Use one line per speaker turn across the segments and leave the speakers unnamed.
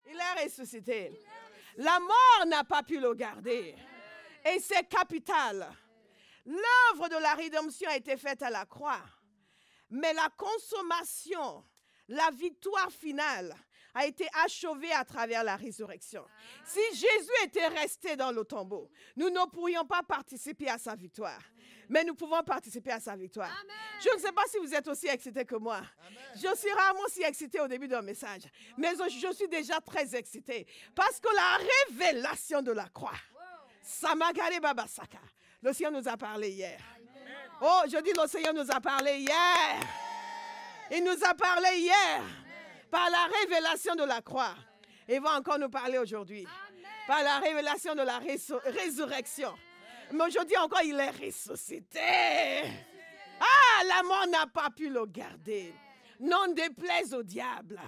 Il est ressuscité. La mort n'a pas pu le garder. Et c'est capital. L'œuvre de la rédemption a été faite à la croix. Mais la consommation, la victoire finale a été achevée à travers la résurrection. Si Jésus était resté dans le tombeau, nous ne pourrions pas participer à sa victoire. Mais nous pouvons participer à sa victoire. Amen. Je ne sais pas si vous êtes aussi excités que moi. Amen. Je suis rarement si excitée au début d'un message. Mais je suis déjà très excitée. Parce que la révélation de la croix, Samagare Babasaka, le Seigneur nous a parlé hier. Amen. Oh, je dis le Seigneur nous a parlé hier. Il nous a parlé hier. Par la révélation de la croix. Il va encore nous parler aujourd'hui. Par la révélation de la résurrection. Mais aujourd'hui encore, il est ressuscité. Ah, la mort n'a pas pu le garder. Non déplaise au diable.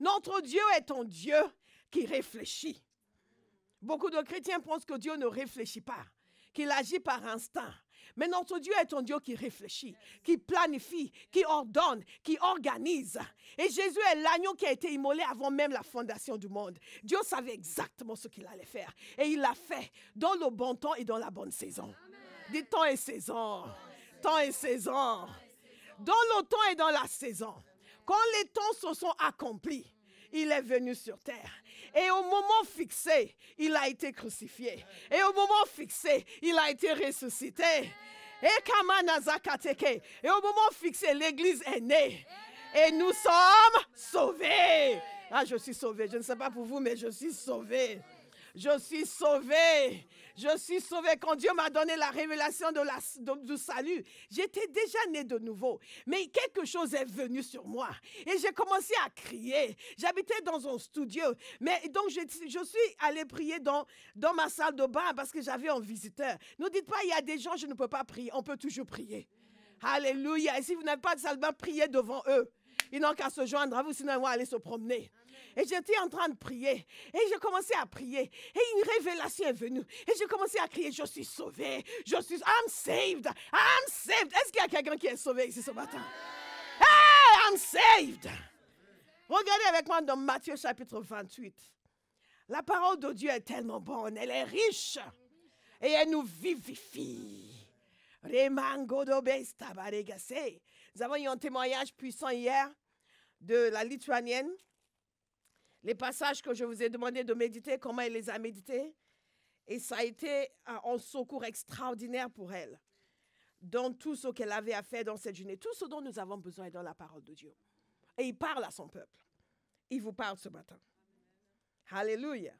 Notre Dieu est un Dieu qui réfléchit. Beaucoup de chrétiens pensent que Dieu ne réfléchit pas, qu'il agit par instinct. Mais notre Dieu est un Dieu qui réfléchit, qui planifie, qui ordonne, qui organise. Et Jésus est l'agneau qui a été immolé avant même la fondation du monde. Dieu savait exactement ce qu'il allait faire. Et il l'a fait dans le bon temps et dans la bonne saison. Dites temps et saison. Temps et saison. Dans le temps et dans la saison. Quand les temps se sont accomplis, il est venu sur terre. Et au moment fixé, il a été crucifié. Et au moment fixé, il a été ressuscité. Et au moment fixé, l'Église est née. Et nous sommes sauvés. Ah, je suis sauvé. Je ne sais pas pour vous, mais je suis sauvé. Je suis sauvé. Je suis sauvé. Quand Dieu m'a donné la révélation du salut, j'étais déjà né de nouveau. Mais quelque chose est venu sur moi. Et j'ai commencé à crier. J'habitais dans un studio. Mais donc, je suis allée prier dans ma salle de bain parce que j'avais un visiteur. Ne dites pas, il y a des gens, je ne peux pas prier. On peut toujours prier. Alléluia. Et si vous n'avez pas de salle de bain, priez devant eux. Ils n'ont qu'à se joindre à vous, sinon ils vont aller se promener. Et j'étais en train de prier. Et j'ai commencé à prier. Et une révélation est venue. Et j'ai commencé à crier, je suis sauvé. I'm saved. I'm saved. Est-ce qu'il y a quelqu'un qui est sauvé ici ce matin? Hey, I'm saved. Regardez avec moi dans Matthieu chapitre 28. La parole de Dieu est tellement bonne. Elle est riche. Et elle nous vivifie. Nous avons eu un témoignage puissant hier de la Lituanienne. Les passages que je vous ai demandé de méditer, comment elle les a médités. Et ça a été un secours extraordinaire pour elle. Dans tout ce qu'elle avait à faire dans cette journée. Tout ce dont nous avons besoin est dans la parole de Dieu. Et il parle à son peuple. Il vous parle ce matin. Alléluia.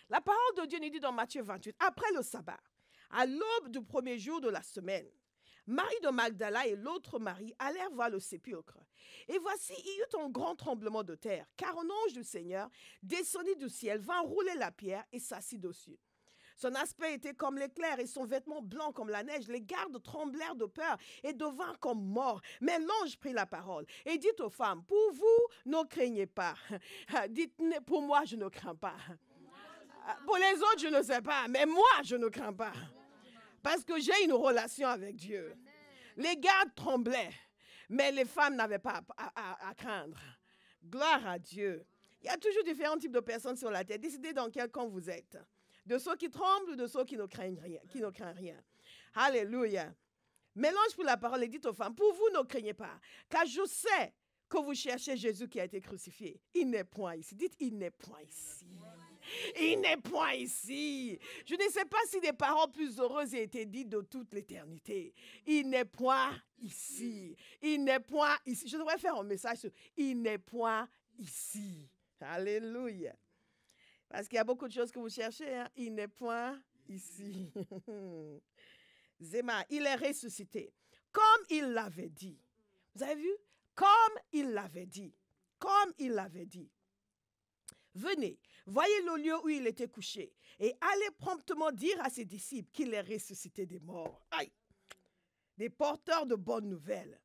La parole de Dieu nous dit dans Matthieu 28, après le sabbat, à l'aube du premier jour de la semaine, Marie de Magdala et l'autre Marie allèrent voir le sépulcre. Et voici, il y eut un grand tremblement de terre, car un ange du Seigneur descendit du ciel, vint rouler la pierre et s'assit dessus. Son aspect était comme l'éclair et son vêtement blanc comme la neige. Les gardes tremblèrent de peur et devinrent comme morts. Mais l'ange prit la parole et dit aux femmes, pour vous, ne craignez pas. Dites, pour moi, je ne crains pas. Pour les autres, je ne sais pas, mais moi, je ne crains pas. Parce que j'ai une relation avec Dieu. Amen. Les gardes tremblaient, mais les femmes n'avaient pas à craindre. Gloire à Dieu. Il y a toujours différents types de personnes sur la terre. Décidez dans quel camp vous êtes. De ceux qui tremblent ou de ceux qui ne craignent rien. Alléluia. Mélange pour la parole et dites aux femmes, pour vous ne craignez pas, car je sais que vous cherchez Jésus qui a été crucifié. Il n'est point ici. Dites, il n'est point ici. Il n'est point ici. Je ne sais pas si des paroles plus heureuses aient été dites de toute l'éternité. Il n'est point ici. Il n'est point ici. Je devrais faire un message sur il n'est point ici. Alléluia. Parce qu'il y a beaucoup de choses que vous cherchez. Hein? Il n'est point ici. Zéma, il est ressuscité. Comme il l'avait dit. Vous avez vu? Comme il l'avait dit. Comme il l'avait dit. Venez, voyez le lieu où il était couché et allez promptement dire à ses disciples qu'il est ressuscité des morts. Aïe! Des porteurs de bonnes nouvelles.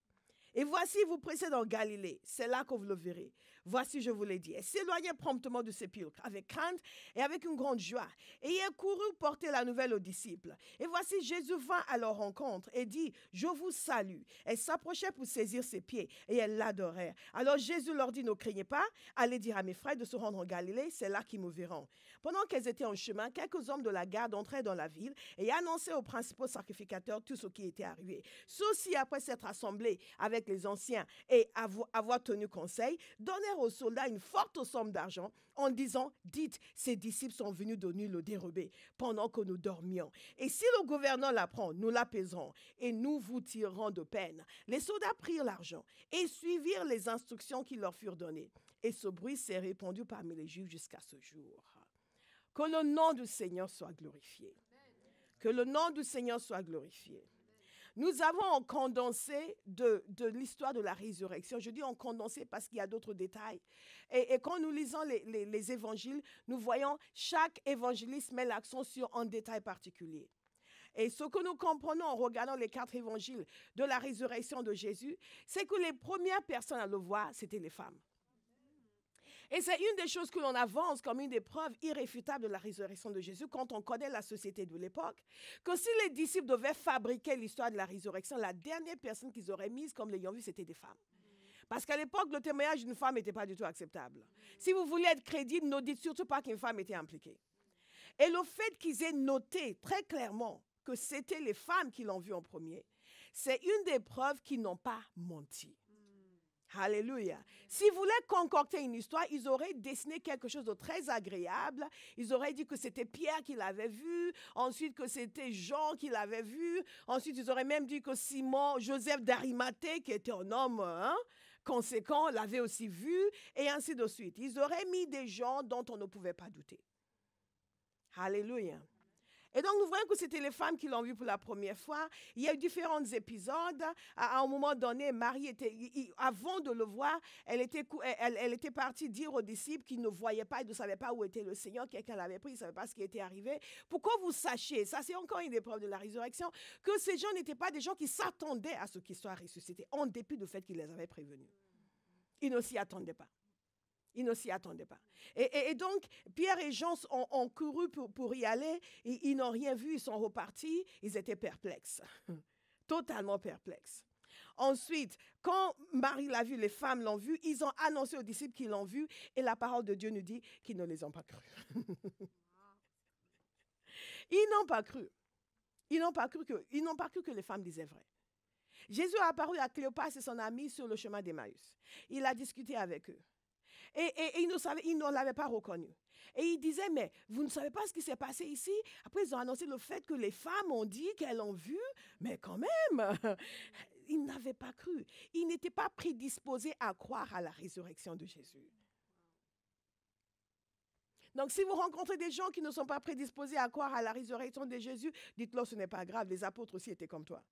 Et voici, vous précède en Galilée. C'est là que vous le verrez. Voici, je vous l'ai dit. Elle s'éloignait promptement du sépulcre, avec crainte et avec une grande joie. Et elle courut porter la nouvelle aux disciples. Et voici, Jésus vint à leur rencontre et dit, je vous salue. Elle s'approchait pour saisir ses pieds et elle l'adorait. Alors Jésus leur dit, ne craignez pas, allez dire à mes frères de se rendre en Galilée, c'est là qu'ils me verront. Pendant qu'elles étaient en chemin, quelques hommes de la garde entraient dans la ville et annonçaient aux principaux sacrificateurs tout ce qui était arrivé. Ceux-ci, après s'être assemblés avec les anciens et avoir tenu conseil, donnèrent aux soldats une forte somme d'argent en disant, dites, ces disciples sont venus de nuit le dérober pendant que nous dormions. Et si le gouverneur l'apprend, nous l'apaiserons et nous vous tirerons de peine. Les soldats prirent l'argent et suivirent les instructions qui leur furent données. Et ce bruit s'est répandu parmi les Juifs jusqu'à ce jour. Que le nom du Seigneur soit glorifié. Que le nom du Seigneur soit glorifié. Nous avons en condensé de l'histoire de la résurrection. Je dis en condensé parce qu'il y a d'autres détails. Et quand nous lisons les évangiles, nous voyons chaque évangéliste met l'accent sur un détail particulier. Et ce que nous comprenons en regardant les 4 évangiles de la résurrection de Jésus, c'est que les premières personnes à le voir, c'était les femmes. Et c'est une des choses que l'on avance comme une des preuves irréfutables de la résurrection de Jésus quand on connaît la société de l'époque, que si les disciples devaient fabriquer l'histoire de la résurrection, la dernière personne qu'ils auraient mise comme l'ayant vu, c'était des femmes. Parce qu'à l'époque, le témoignage d'une femme n'était pas du tout acceptable. Si vous voulez être crédible, ne dites surtout pas qu'une femme était impliquée. Et le fait qu'ils aient noté très clairement que c'était les femmes qui l'ont vu en premier, c'est une des preuves qu'ils n'ont pas menti. Alléluia. S'ils voulaient concocter une histoire, ils auraient dessiné quelque chose de très agréable. Ils auraient dit que c'était Pierre qui l'avait vu, ensuite que c'était Jean qui l'avait vu, ensuite ils auraient même dit que Simon, Joseph d'Arimathée, qui était un homme conséquent, l'avait aussi vu, et ainsi de suite. Ils auraient mis des gens dont on ne pouvait pas douter. Alléluia. Et donc, nous voyons que c'était les femmes qui l'ont vu pour la première fois. Il y a eu différents épisodes. À un moment donné, Marie était, avant de le voir, elle était partie dire aux disciples qu'ils ne voyaient pas, ils ne savaient pas où était le Seigneur. Quelqu'un l'avait pris, ils ne savaient pas ce qui était arrivé. Pourquoi vous sachiez, ça c'est encore une des preuves de la résurrection, que ces gens n'étaient pas des gens qui s'attendaient à ce qu'ils soient ressuscités, en dépit du fait qu'ils les avaient prévenus. Ils ne s'y attendaient pas. Ils ne s'y attendaient pas. Et donc, Pierre et Jean ont couru pour y aller. Ils n'ont rien vu, ils sont repartis. Ils étaient perplexes, totalement perplexes. Ensuite, quand Marie l'a vu, les femmes l'ont vu, ils ont annoncé aux disciples qu'ils l'ont vu. Et la parole de Dieu nous dit qu'ils ne les ont pas crus. Ils n'ont pas cru. Ils n'ont pas cru que les femmes disaient vrai. Jésus a apparu à Cléopas et son ami sur le chemin d'Emmaüs. Il a discuté avec eux. Et ils ne l'avaient pas reconnu. Et ils disaient, mais vous ne savez pas ce qui s'est passé ici? Après, ils ont annoncé le fait que les femmes ont dit qu'elles l'ont vu, mais quand même, ils n'avaient pas cru. Ils n'étaient pas prédisposés à croire à la résurrection de Jésus. Donc, si vous rencontrez des gens qui ne sont pas prédisposés à croire à la résurrection de Jésus, dites-leur, ce n'est pas grave, les apôtres aussi étaient comme toi.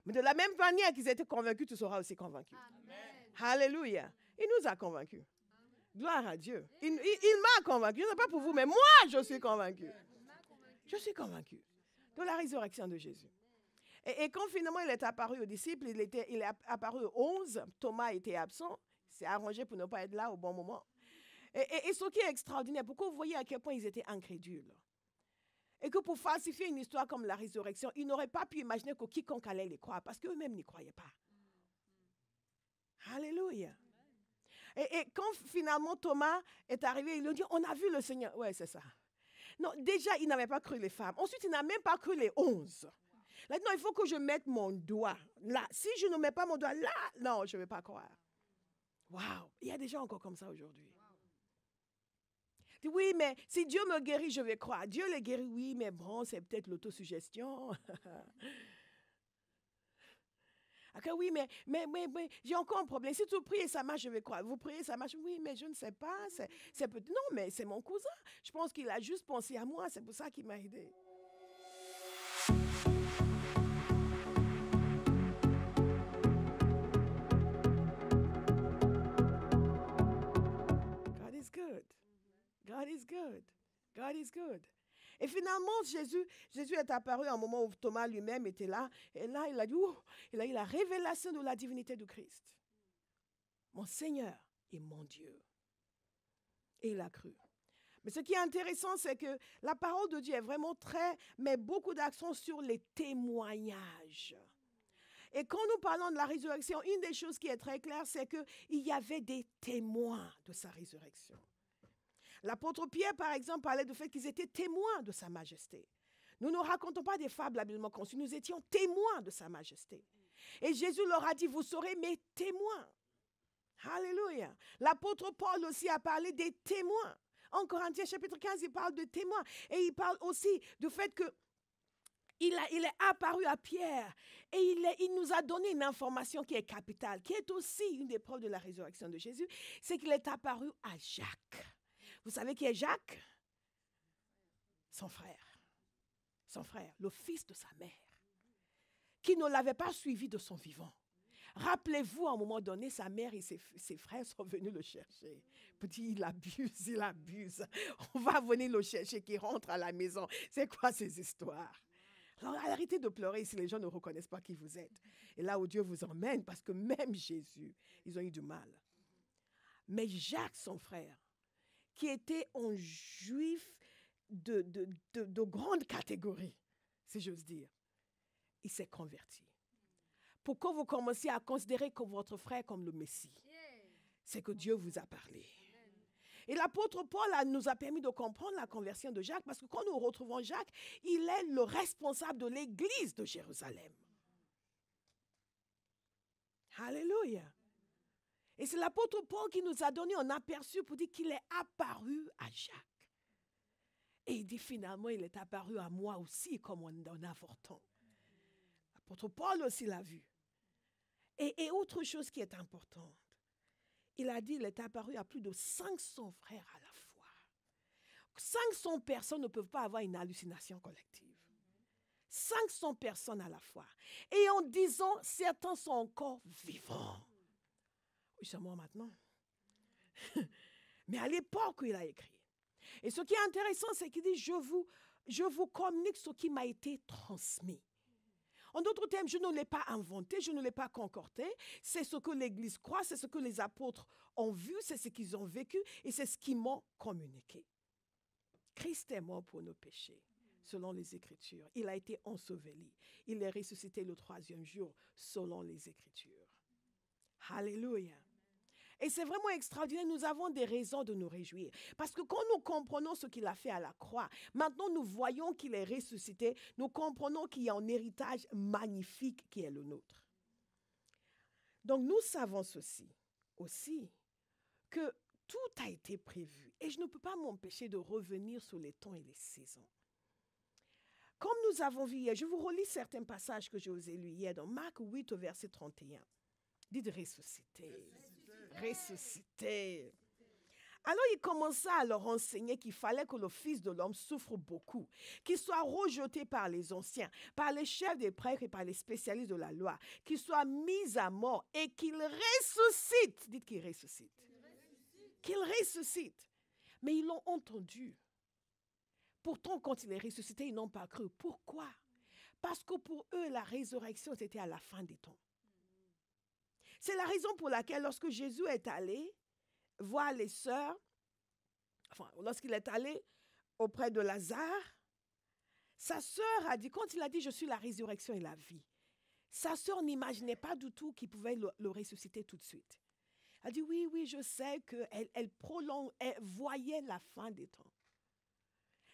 Mais de la même manière qu'ils étaient convaincus, tu seras aussi convaincu. Amen. Alléluia. Il nous a convaincus. Gloire à Dieu. Il m'a convaincu. Je ne sais pas pour vous, mais moi, je suis convaincu. Je suis convaincu de la résurrection de Jésus. Et quand finalement il est apparu aux disciples, il est apparu aux 11, Thomas était absent. Il s'est arrangé pour ne pas être là au bon moment. Et ce qui est extraordinaire, pourquoi vous voyez à quel point ils étaient incrédules. Et que pour falsifier une histoire comme la résurrection, ils n'auraient pas pu imaginer que quiconque allait les croire, parce qu'eux-mêmes n'y croyaient pas. Alléluia. Et quand finalement Thomas est arrivé, il lui dit, on a vu le Seigneur. Oui, c'est ça. Non, déjà, il n'avait pas cru les femmes. Ensuite, il n'a même pas cru les 11. Maintenant, il faut que je mette mon doigt là. Si je ne mets pas mon doigt là, non, je ne vais pas croire. Waouh, il y a des gens encore comme ça aujourd'hui. Oui, mais si Dieu me guérit, je vais croire. Dieu les guérit, oui, mais bon, c'est peut-être l'autosuggestion. Okay, oui, mais j'ai encore un problème. Si tu pries et ça marche, je vais croire. Vous priez, ça marche. Oui, mais je ne sais pas. Non, mais c'est mon cousin. Je pense qu'il a juste pensé à moi. C'est pour ça qu'il m'a aidé. God is good. God is good. God is good. Et finalement, Jésus est apparu à un moment où Thomas lui-même était là. Et là, il a dit, il a eu la révélation de la divinité du Christ. Mon Seigneur et mon Dieu. Et il a cru. Mais ce qui est intéressant, c'est que la parole de Dieu est vraiment met beaucoup d'accent sur les témoignages. Et quand nous parlons de la résurrection, une des choses qui est très claire, c'est qu'il y avait des témoins de sa résurrection. L'apôtre Pierre, par exemple, parlait du fait qu'ils étaient témoins de sa majesté. Nous ne racontons pas des fables habilement conçues, nous étions témoins de sa majesté. Et Jésus leur a dit, vous serez mes témoins. Alléluia. L'apôtre Paul aussi a parlé des témoins. En Corinthiens chapitre 15, il parle de témoins. Et il parle aussi du fait que il est apparu à Pierre et il nous a donné une information qui est capitale, qui est aussi une des preuves de la résurrection de Jésus, c'est qu'il est apparu à Jacques. Vous savez qui est Jacques? Son frère. Son frère, le fils de sa mère, qui ne l'avait pas suivi de son vivant. Rappelez-vous, à un moment donné, sa mère et ses frères sont venus le chercher. Petit, il abuse. On va venir le chercher, qu'il rentre à la maison. C'est quoi ces histoires? Alors, arrêtez de pleurer si les gens ne reconnaissent pas qui vous êtes. Et là où Dieu vous emmène, parce que même Jésus, ils ont eu du mal. Mais Jacques, son frère, qui était un juif de grande catégorie, si j'ose dire, il s'est converti. Pourquoi vous commencez à considérer que votre frère comme le Messie? C'est que Dieu vous a parlé. Et l'apôtre Paul nous a permis de comprendre la conversion de Jacques, parce que quand nous retrouvons Jacques, il est le responsable de l'église de Jérusalem. Alléluia. Et c'est l'apôtre Paul qui nous a donné un aperçu pour dire qu'il est apparu à Jacques. Et il dit finalement, il est apparu à moi aussi comme un avorton. L'apôtre Paul aussi l'a vu. Et autre chose qui est importante, il a dit qu'il est apparu à plus de 500 frères à la fois. 500 personnes ne peuvent pas avoir une hallucination collective. 500 personnes à la fois. Et en disant, certains sont encore vivants. Oui, c'est moi maintenant. Mais à l'époque où il a écrit. Et ce qui est intéressant, c'est qu'il dit, je vous communique ce qui m'a été transmis. En d'autres termes, je ne l'ai pas inventé, je ne l'ai pas concordé. C'est ce que l'Église croit, c'est ce que les apôtres ont vu, c'est ce qu'ils ont vécu et c'est ce qu'ils m'ont communiqué. Christ est mort pour nos péchés, selon les Écritures. Il a été enseveli. Il est ressuscité le 3e jour, selon les Écritures. Alléluia. Et c'est vraiment extraordinaire, nous avons des raisons de nous réjouir. Parce que quand nous comprenons ce qu'il a fait à la croix, maintenant nous voyons qu'il est ressuscité, nous comprenons qu'il y a un héritage magnifique qui est le nôtre. Donc nous savons ceci aussi, que tout a été prévu. Et je ne peux pas m'empêcher de revenir sur les temps et les saisons. Comme nous avons vu hier, je vous relis certains passages que je vous ai lus hier dans Marc 8 au verset 31. Dites ressusciter. Ressuscité. Alors il commença à leur enseigner qu'il fallait que le Fils de l'homme souffre beaucoup, qu'il soit rejeté par les anciens, par les chefs des prêtres et par les spécialistes de la loi, qu'il soit mis à mort et qu'il ressuscite. Dites qu'il ressuscite. Qu'il ressuscite. Mais ils l'ont entendu. Pourtant, quand il est ressuscité, ils n'ont pas cru. Pourquoi? Parce que pour eux, la résurrection, c'était à la fin des temps. C'est la raison pour laquelle lorsque Jésus est allé voir les sœurs, lorsqu'il est allé auprès de Lazare, sa sœur a dit, quand il a dit « je suis la résurrection et la vie », sa sœur n'imaginait pas du tout qu'il pouvait le ressusciter tout de suite. Elle a dit « oui, je sais qu'elle voyait la fin des temps ».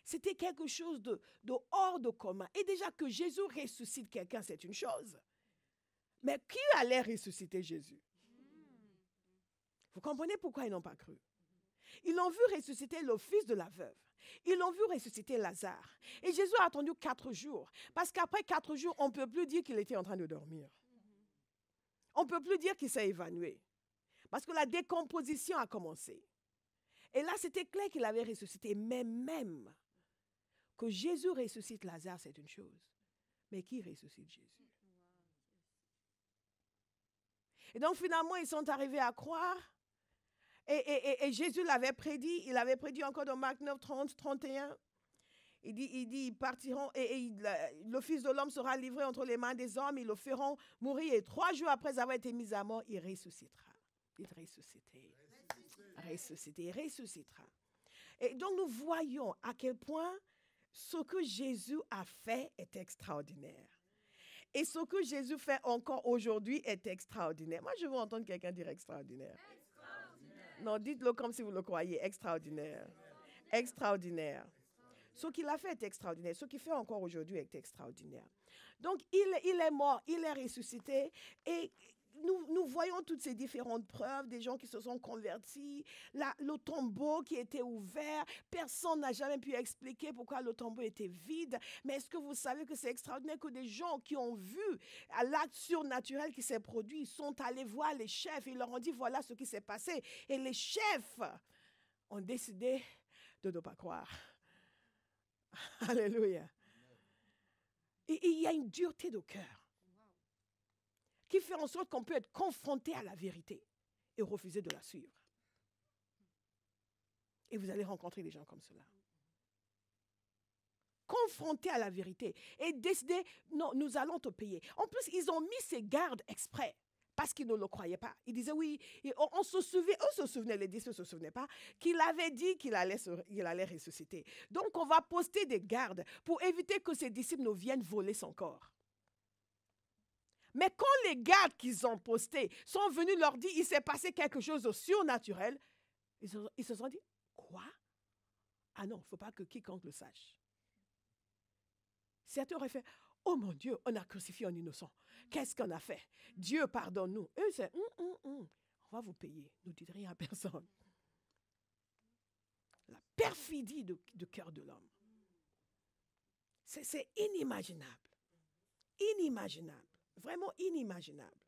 C'était quelque chose de hors de commun. Et déjà que Jésus ressuscite quelqu'un, c'est une chose. Mais qui allait ressusciter Jésus? Vous comprenez pourquoi ils n'ont pas cru? Ils ont vu ressusciter le fils de la veuve. Ils ont vu ressusciter Lazare. Et Jésus a attendu 4 jours. Parce qu'après 4 jours, on ne peut plus dire qu'il était en train de dormir. On ne peut plus dire qu'il s'est évanoui. Parce que la décomposition a commencé. Et là, c'était clair qu'il avait ressuscité. Mais même que Jésus ressuscite Lazare, c'est une chose. Mais qui ressuscite Jésus? Et donc finalement, ils sont arrivés à croire. Et Jésus l'avait prédit. Il avait prédit encore dans Marc 9, 30, 31. Il dit, ils partiront et le Fils de l'homme sera livré entre les mains des hommes, ils le feront mourir et 3 jours après avoir été mis à mort, il ressuscitera. Il ressuscitera. Et donc nous voyons à quel point ce que Jésus a fait est extraordinaire. Et ce que Jésus fait encore aujourd'hui est extraordinaire. Moi, je veux entendre quelqu'un dire extraordinaire. Non, dites-le comme si vous le croyez. Extraordinaire. Extraordinaire. Ce qu'il a fait est extraordinaire. Ce qu'il fait encore aujourd'hui est extraordinaire. Donc, il est mort, il est ressuscité. Et nous voyons toutes ces différentes preuves, des gens qui se sont convertis, le tombeau qui était ouvert. Personne n'a jamais pu expliquer pourquoi le tombeau était vide. Mais est-ce que vous savez que c'est extraordinaire que des gens qui ont vu l'acte surnaturel qui s'est produit sont allés voir les chefs et ils leur ont dit voilà ce qui s'est passé. Et les chefs ont décidé de ne pas croire. Alléluia. Et il y a une dureté de cœur qui fait en sorte qu'on peut être confronté à la vérité et refuser de la suivre. Et vous allez rencontrer des gens comme cela. Confronté à la vérité et décider, non, nous allons te payer. En plus, ils ont mis ces gardes exprès parce qu'ils ne le croyaient pas. Ils disaient, oui, on se souvient, eux se souvenaient, les disciples ne se souvenaient pas, qu'il avait dit qu'il allait ressusciter. Donc, on va poster des gardes pour éviter que ses disciples ne viennent voler son corps. Mais quand les gardes qu'ils ont postés sont venus leur dire il s'est passé quelque chose de surnaturel, ils se sont dit, quoi? Ah non, il ne faut pas que quiconque le sache. Certains auraient fait, oh mon Dieu, on a crucifié un innocent. Qu'est-ce qu'on a fait? Dieu pardonne-nous. Eux, c'est, on va vous payer. Ne dites rien à personne. La perfidie du cœur de l'homme. C'est inimaginable. Inimaginable. Vraiment inimaginable.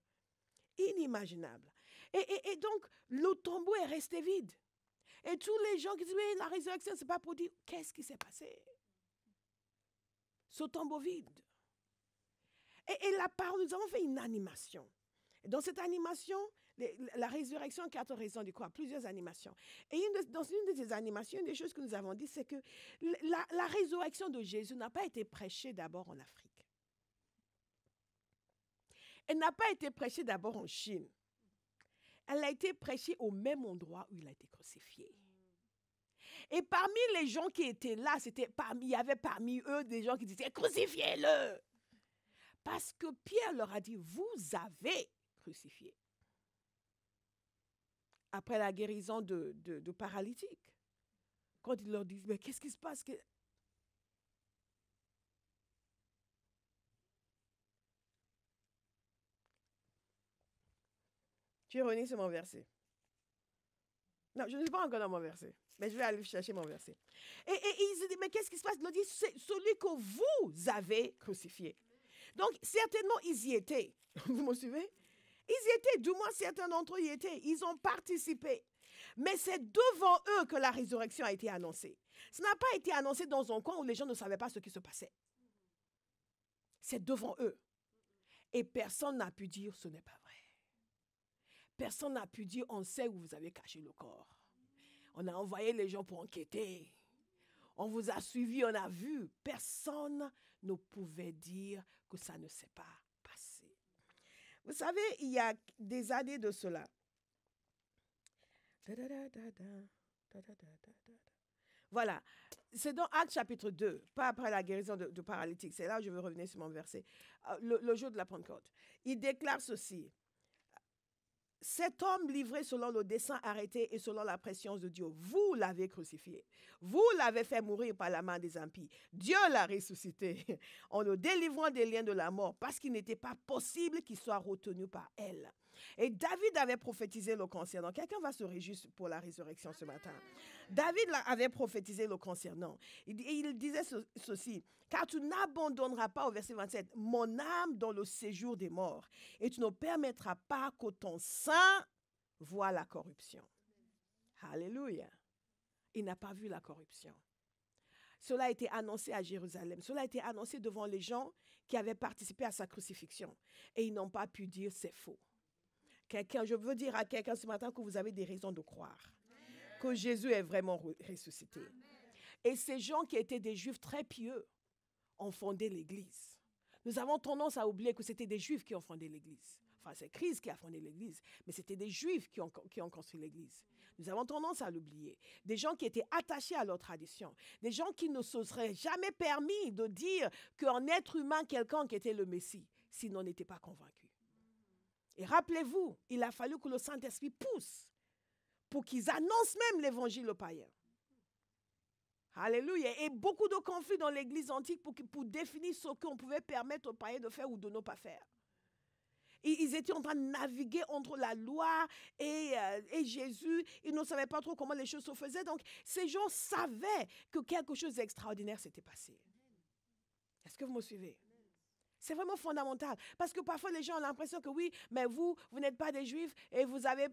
Inimaginable. Et donc, le tombeau est resté vide. Et tous les gens qui disent, oui, la résurrection, ce n'est pas pour dire, qu'est-ce qui s'est passé? Ce tombeau vide. Et la parole, nous avons fait une animation. Et dans cette animation, la résurrection, 4 raisons de quoi? Plusieurs animations. Et dans une de ces animations, une des choses que nous avons dit, c'est que la résurrection de Jésus n'a pas été prêchée d'abord en Afrique. Elle n'a pas été prêchée d'abord en Chine. Elle a été prêchée au même endroit où il a été crucifié. Et parmi les gens qui étaient là, il y avait parmi eux des gens qui disaient « Crucifiez-le » Parce que Pierre leur a dit « Vous avez crucifié » après la guérison de paralytiques. Quand il leur dit « Mais qu'est-ce qui se passe ?» Tu es revenu sur mon verset. Non, je ne suis pas encore dans mon verset, mais je vais aller chercher mon verset. Et il se dit, mais qu'est-ce qui se passe? Il dit, c'est celui que vous avez crucifié. Donc, certainement, ils y étaient. Vous me suivez? Ils y étaient, du moins certains d'entre eux y étaient. Ils ont participé. Mais c'est devant eux que la résurrection a été annoncée. Ça n'a pas été annoncé dans un coin où les gens ne savaient pas ce qui se passait. C'est devant eux. Et personne n'a pu dire, ce n'est pas vrai. Personne n'a pu dire, on sait où vous avez caché le corps. On a envoyé les gens pour enquêter. On vous a suivi, on a vu. Personne ne pouvait dire que ça ne s'est pas passé. Vous savez, il y a des années de cela. Voilà. C'est dans Actes chapitre 2, pas après la guérison de paralytique. C'est là où je veux revenir sur mon verset. Le jour de la Pentecôte. Il déclare ceci. Cet homme livré selon le dessein arrêté et selon la prescience de Dieu, vous l'avez crucifié. Vous l'avez fait mourir par la main des impies. Dieu l'a ressuscité en le délivrant des liens de la mort parce qu'il n'était pas possible qu'il soit retenu par elle. Et David avait prophétisé le concernant. Quelqu'un va se réjouir pour la résurrection ce matin. David avait prophétisé le concernant. Il disait ceci, car tu n'abandonneras pas, au verset 27, mon âme dans le séjour des morts, et tu ne permettras pas que ton sein voie la corruption. Alléluia. Il n'a pas vu la corruption. Cela a été annoncé à Jérusalem. Cela a été annoncé devant les gens qui avaient participé à sa crucifixion. Et ils n'ont pas pu dire c'est faux. Je veux dire à quelqu'un ce matin que vous avez des raisons de croire que Jésus est vraiment ressuscité. Et ces gens qui étaient des Juifs très pieux ont fondé l'Église. Nous avons tendance à oublier que c'était des Juifs qui ont fondé l'Église. Enfin, c'est Christ qui a fondé l'Église, mais c'était des Juifs qui ont construit l'Église. Nous avons tendance à l'oublier. Des gens qui étaient attachés à leur tradition. Des gens qui ne se seraient jamais permis de dire qu'un être humain quelconque était le Messie, s'ils n'en étaient pas convaincus. Et rappelez-vous, il a fallu que le Saint-Esprit pousse pour qu'ils annoncent même l'évangile aux païens. Alléluia. Et beaucoup de conflits dans l'Église antique pour définir ce qu'on pouvait permettre aux païens de faire ou de ne pas faire. Ils étaient en train de naviguer entre la loi et Jésus. Ils ne savaient pas trop comment les choses se faisaient. Donc, ces gens savaient que quelque chose d'extraordinaire s'était passé. Est-ce que vous me suivez? C'est vraiment fondamental. Parce que parfois, les gens ont l'impression que oui, mais vous n'êtes pas des Juifs et vous avez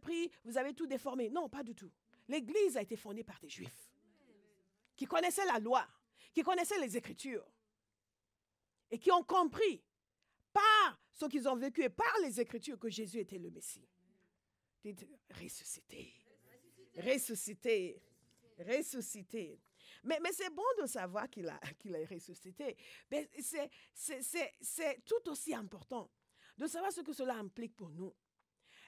tout déformé. Non, pas du tout. L'Église a été fondée par des Juifs qui connaissaient la loi, qui connaissaient les Écritures et qui ont compris par ce qu'ils ont vécu et par les Écritures que Jésus était le Messie. Dites, ressuscité, ressuscité, ressuscité. Mais c'est bon de savoir qu'il a ressuscité. Mais c'est tout aussi important de savoir ce que cela implique pour nous.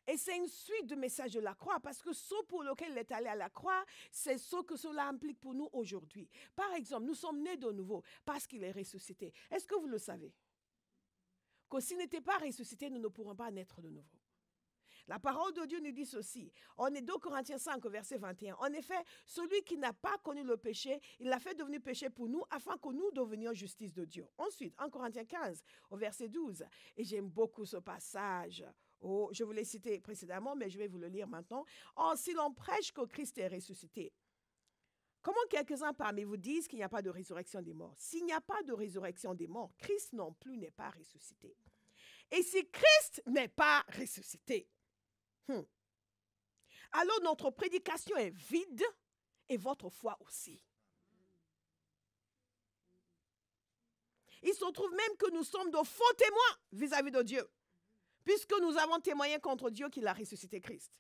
Et c'est une suite de messages de la croix, parce que ce pour lequel il est allé à la croix, c'est ce que cela implique pour nous aujourd'hui. Par exemple, nous sommes nés de nouveau parce qu'il est ressuscité. Est-ce que vous le savez? Que s'il n'était pas ressuscité, nous ne pourrons pas naître de nouveau. La parole de Dieu nous dit ceci. On est 2 Corinthiens 5, verset 21. En effet, celui qui n'a pas connu le péché, il l'a fait devenir péché pour nous, afin que nous devenions justice de Dieu. Ensuite, 1 Corinthiens 15, au verset 12. Et j'aime beaucoup ce passage. Oh, je vous l'ai cité précédemment, mais je vais vous le lire maintenant. Oh, si l'on prêche que Christ est ressuscité, comment quelques-uns parmi vous disent qu'il n'y a pas de résurrection des morts? S'il n'y a pas de résurrection des morts, Christ non plus n'est pas ressuscité. Et si Christ n'est pas ressuscité, alors notre prédication est vide et votre foi aussi. Il se trouve même que nous sommes de faux témoins vis-à-vis de Dieu, puisque nous avons témoigné contre Dieu qu'il a ressuscité Christ.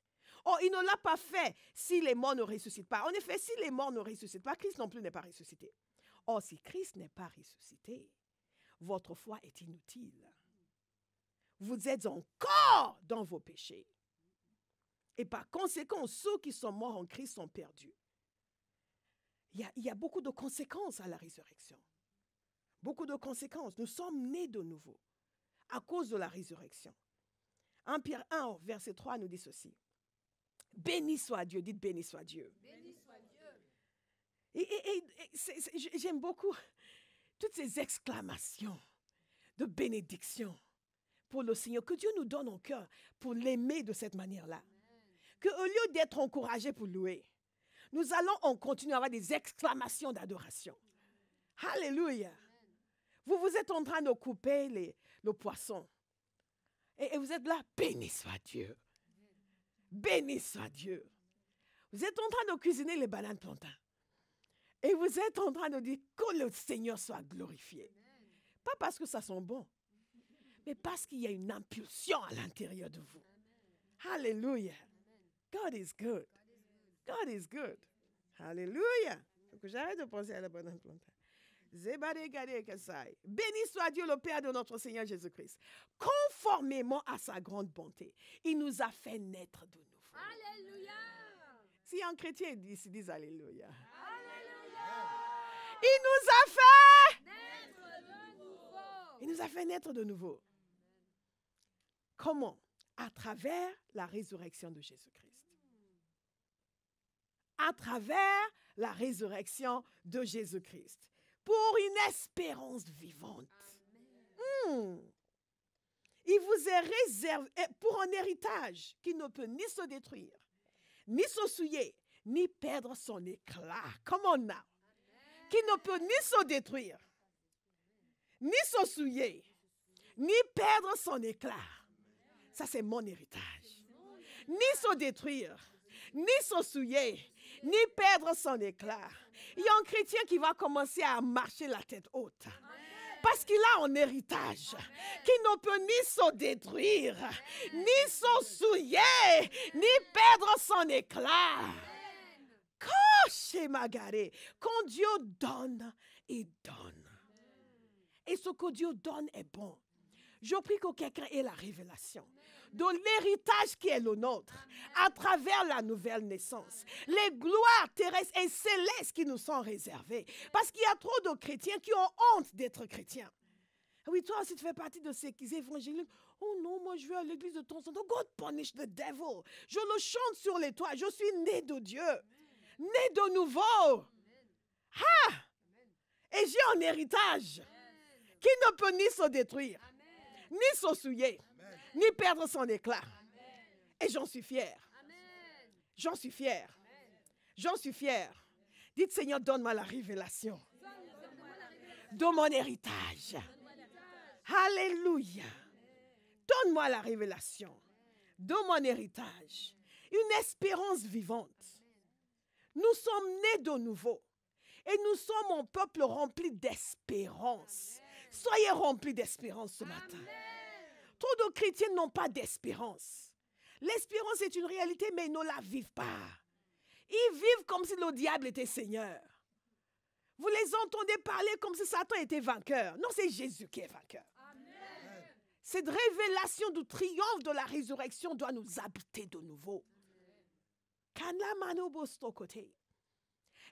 Oh, il ne l'a pas fait si les morts ne ressuscitent pas. En effet, si les morts ne ressuscitent pas, Christ non plus n'est pas ressuscité. Or, si Christ n'est pas ressuscité, votre foi est inutile. Vous êtes encore dans vos péchés. Et par conséquent, ceux qui sont morts en Christ sont perdus. Il y a beaucoup de conséquences à la résurrection. Beaucoup de conséquences. Nous sommes nés de nouveau à cause de la résurrection. 1 Pierre 1, verset 3 nous dit ceci. Béni soit Dieu. Dites béni soit Dieu. Béni soit Dieu. Et j'aime beaucoup toutes ces exclamations de bénédiction pour le Seigneur, que Dieu nous donne au cœur pour l'aimer de cette manière-là. Qu'au lieu d'être encouragés pour louer, nous allons en continuer à avoir des exclamations d'adoration. Alléluia. Vous êtes en train de couper le poisson. Et vous êtes là, béni soit Dieu. Béni soit Dieu. Vous êtes en train de cuisiner les bananes plantains. Et vous êtes en train de dire que le Seigneur soit glorifié. Pas parce que ça sent bon, mais parce qu'il y a une impulsion à l'intérieur de vous. Alléluia. God is good. God is good. Alléluia. Donc j'arrête de penser à la banane plantain. Béni soit Dieu le Père de notre Seigneur Jésus-Christ. Conformément à sa grande bonté, il nous a fait naître de nouveau. Alléluia. Si un chrétien dit Alléluia. Alléluia. Il nous a fait naître de nouveau. Il nous a fait naître de nouveau. Comment? À travers la résurrection de Jésus-Christ. À travers la résurrection de Jésus-Christ. Pour une espérance vivante. Il vous est réservé pour un héritage qui ne peut ni se détruire, ni se souiller, ni perdre son éclat. Comme on a. Qui ne peut ni se détruire, ni se souiller, ni perdre son éclat. Ça, c'est mon héritage. Ni se détruire, ni se souiller, ni perdre son éclat. Il y a un chrétien qui va commencer à marcher la tête haute. Parce qu'il a un héritage qui ne peut ni se détruire, ni se souiller, ni perdre son éclat. chez Magaré. Quand Dieu donne, il donne. Et ce que Dieu donne est bon. Je prie que quelqu'un ait la révélation de l'héritage qui est le nôtre à travers la nouvelle naissance. Les gloires terrestres et célestes qui nous sont réservées. Parce qu'il y a trop de chrétiens qui ont honte d'être chrétiens. Oui, toi aussi tu fais partie de ces évangéliques. Oh non, moi je vais à l'église de temps en temps. God punish the devil. Je le chante sur les toits. Je suis né de Dieu. Né de nouveau. Ah! Et j'ai un héritage qui ne peut ni se détruire, ni se souiller, ni perdre son éclat. Et j'en suis fier. J'en suis fier. J'en suis fier. Dites, Seigneur, donne-moi la révélation de mon héritage. Alléluia. Donne-moi la révélation de mon héritage. Une espérance vivante. Nous sommes nés de nouveau. Et nous sommes un peuple rempli d'espérance. Soyez remplis d'espérance ce matin. Trop de chrétiens n'ont pas d'espérance. L'espérance est une réalité, mais ils ne la vivent pas. Ils vivent comme si le diable était Seigneur. Vous les entendez parler comme si Satan était vainqueur. Non, c'est Jésus qui est vainqueur. Amen. Cette révélation du triomphe de la résurrection doit nous habiter de nouveau.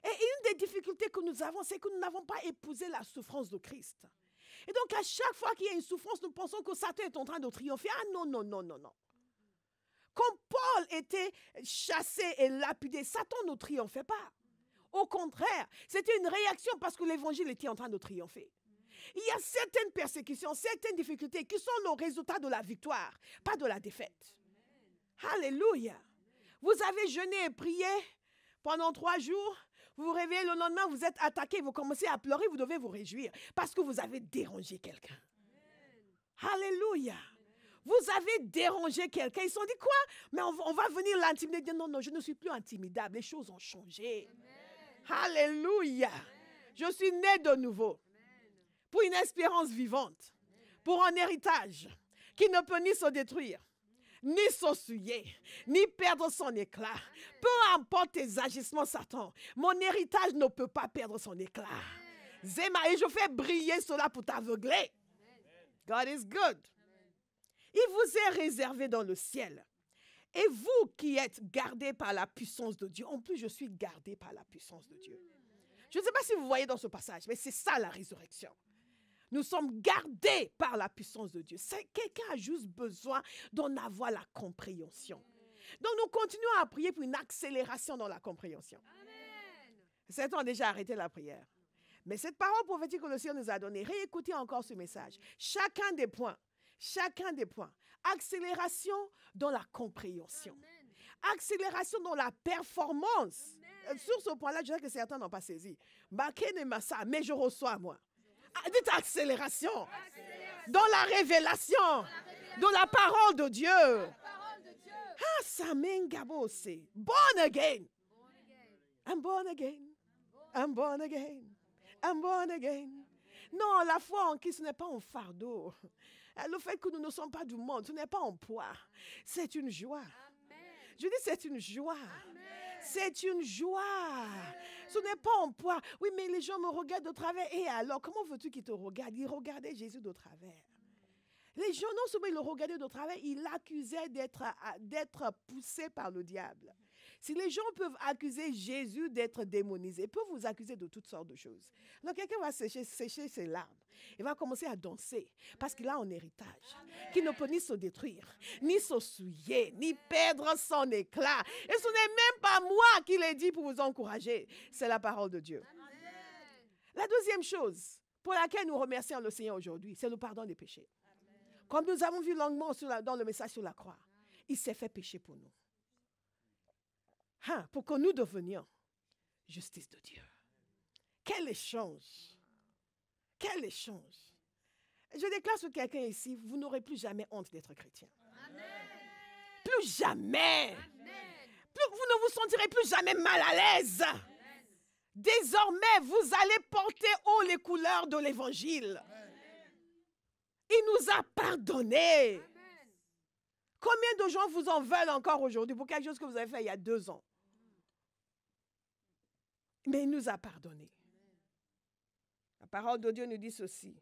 Et une des difficultés que nous avons, c'est que nous n'avons pas épousé la souffrance de Christ. Et donc, à chaque fois qu'il y a une souffrance, nous pensons que Satan est en train de triompher. Ah non, non, non, non, non. Quand Paul était chassé et lapidé, Satan ne triomphait pas. Au contraire, c'était une réaction parce que l'évangile était en train de triompher. Il y a certaines persécutions, certaines difficultés qui sont le résultat de la victoire, pas de la défaite. Alléluia. Vous avez jeûné et prié pendant 3 jours. Vous vous réveillez le lendemain, vous êtes attaqué, vous commencez à pleurer, vous devez vous réjouir parce que vous avez dérangé quelqu'un. Alléluia. Vous avez dérangé quelqu'un. Ils se sont dit quoi? Mais on va venir l'intimider. Non, non, je ne suis plus intimidable. Les choses ont changé. Amen. Alléluia. Amen. Je suis né de nouveau pour une espérance vivante, pour un héritage qui ne peut ni se détruire, ni se souiller, ni perdre son éclat. Peu importe tes agissements, Satan, mon héritage ne peut pas perdre son éclat. Zéma, et je fais briller cela pour t'aveugler. God is good. Il vous est réservé dans le ciel. Et vous qui êtes gardés par la puissance de Dieu, en plus je suis gardé par la puissance de Dieu. Je ne sais pas si vous voyez dans ce passage, mais c'est ça la résurrection. Nous sommes gardés par la puissance de Dieu. Quelqu'un a juste besoin d'en avoir la compréhension. Donc nous continuons à prier pour une accélération dans la compréhension. Certains ont déjà arrêté la prière. Mais cette parole prophétique que le Seigneur nous a donnée, réécoutez encore ce message. Chacun des points. Accélération dans la compréhension. Amen. Accélération dans la performance. Sur ce point-là, je dirais que certains n'ont pas saisi. Mais je reçois moi. Dites accélération. Dans la révélation. Dans la parole de Dieu. Ah, Samengabo, c'est born again. I'm born again. I'm born again. I'm born again. Non, la foi en Christ, ce n'est pas un fardeau. Le fait que nous ne sommes pas du monde, ce n'est pas un poids. C'est une joie. Amen. Je dis c'est une joie. Amen. C'est une joie. Ce n'est pas un poids. Oui, mais les gens me regardent de travers. Et alors, comment veux-tu qu'ils te regardent? Ils regardaient Jésus de travers. Les gens, non seulement ils le regardaient de travers, ils l'accusaient d'être poussé par le diable. Si les gens peuvent accuser Jésus d'être démonisé, ils peuvent vous accuser de toutes sortes de choses. Donc quelqu'un va sécher ses larmes. Il va commencer à danser parce qu'il a un héritage qui ne peut ni se détruire, ni se souiller, ni perdre son éclat. Et ce n'est même pas moi qui l'ai dit pour vous encourager. C'est la parole de Dieu. Amen. La deuxième chose pour laquelle nous remercions le Seigneur aujourd'hui, c'est le pardon des péchés. Amen. Comme nous avons vu longuement dans le message sur la croix, il s'est fait péché pour nous. Pour que nous devenions justice de Dieu. Quel échange! Quel échange! Je déclare sur quelqu'un ici, vous n'aurez plus jamais honte d'être chrétien. Amen. Plus jamais. Amen. Vous ne vous sentirez plus jamais mal à l'aise. Amen. Désormais, vous allez porter haut les couleurs de l'évangile. Amen. Il nous a pardonné. Amen. Combien de gens vous en veulent encore aujourd'hui pour quelque chose que vous avez fait il y a 2 ans? Mais il nous a pardonné. La parole de Dieu nous dit ceci.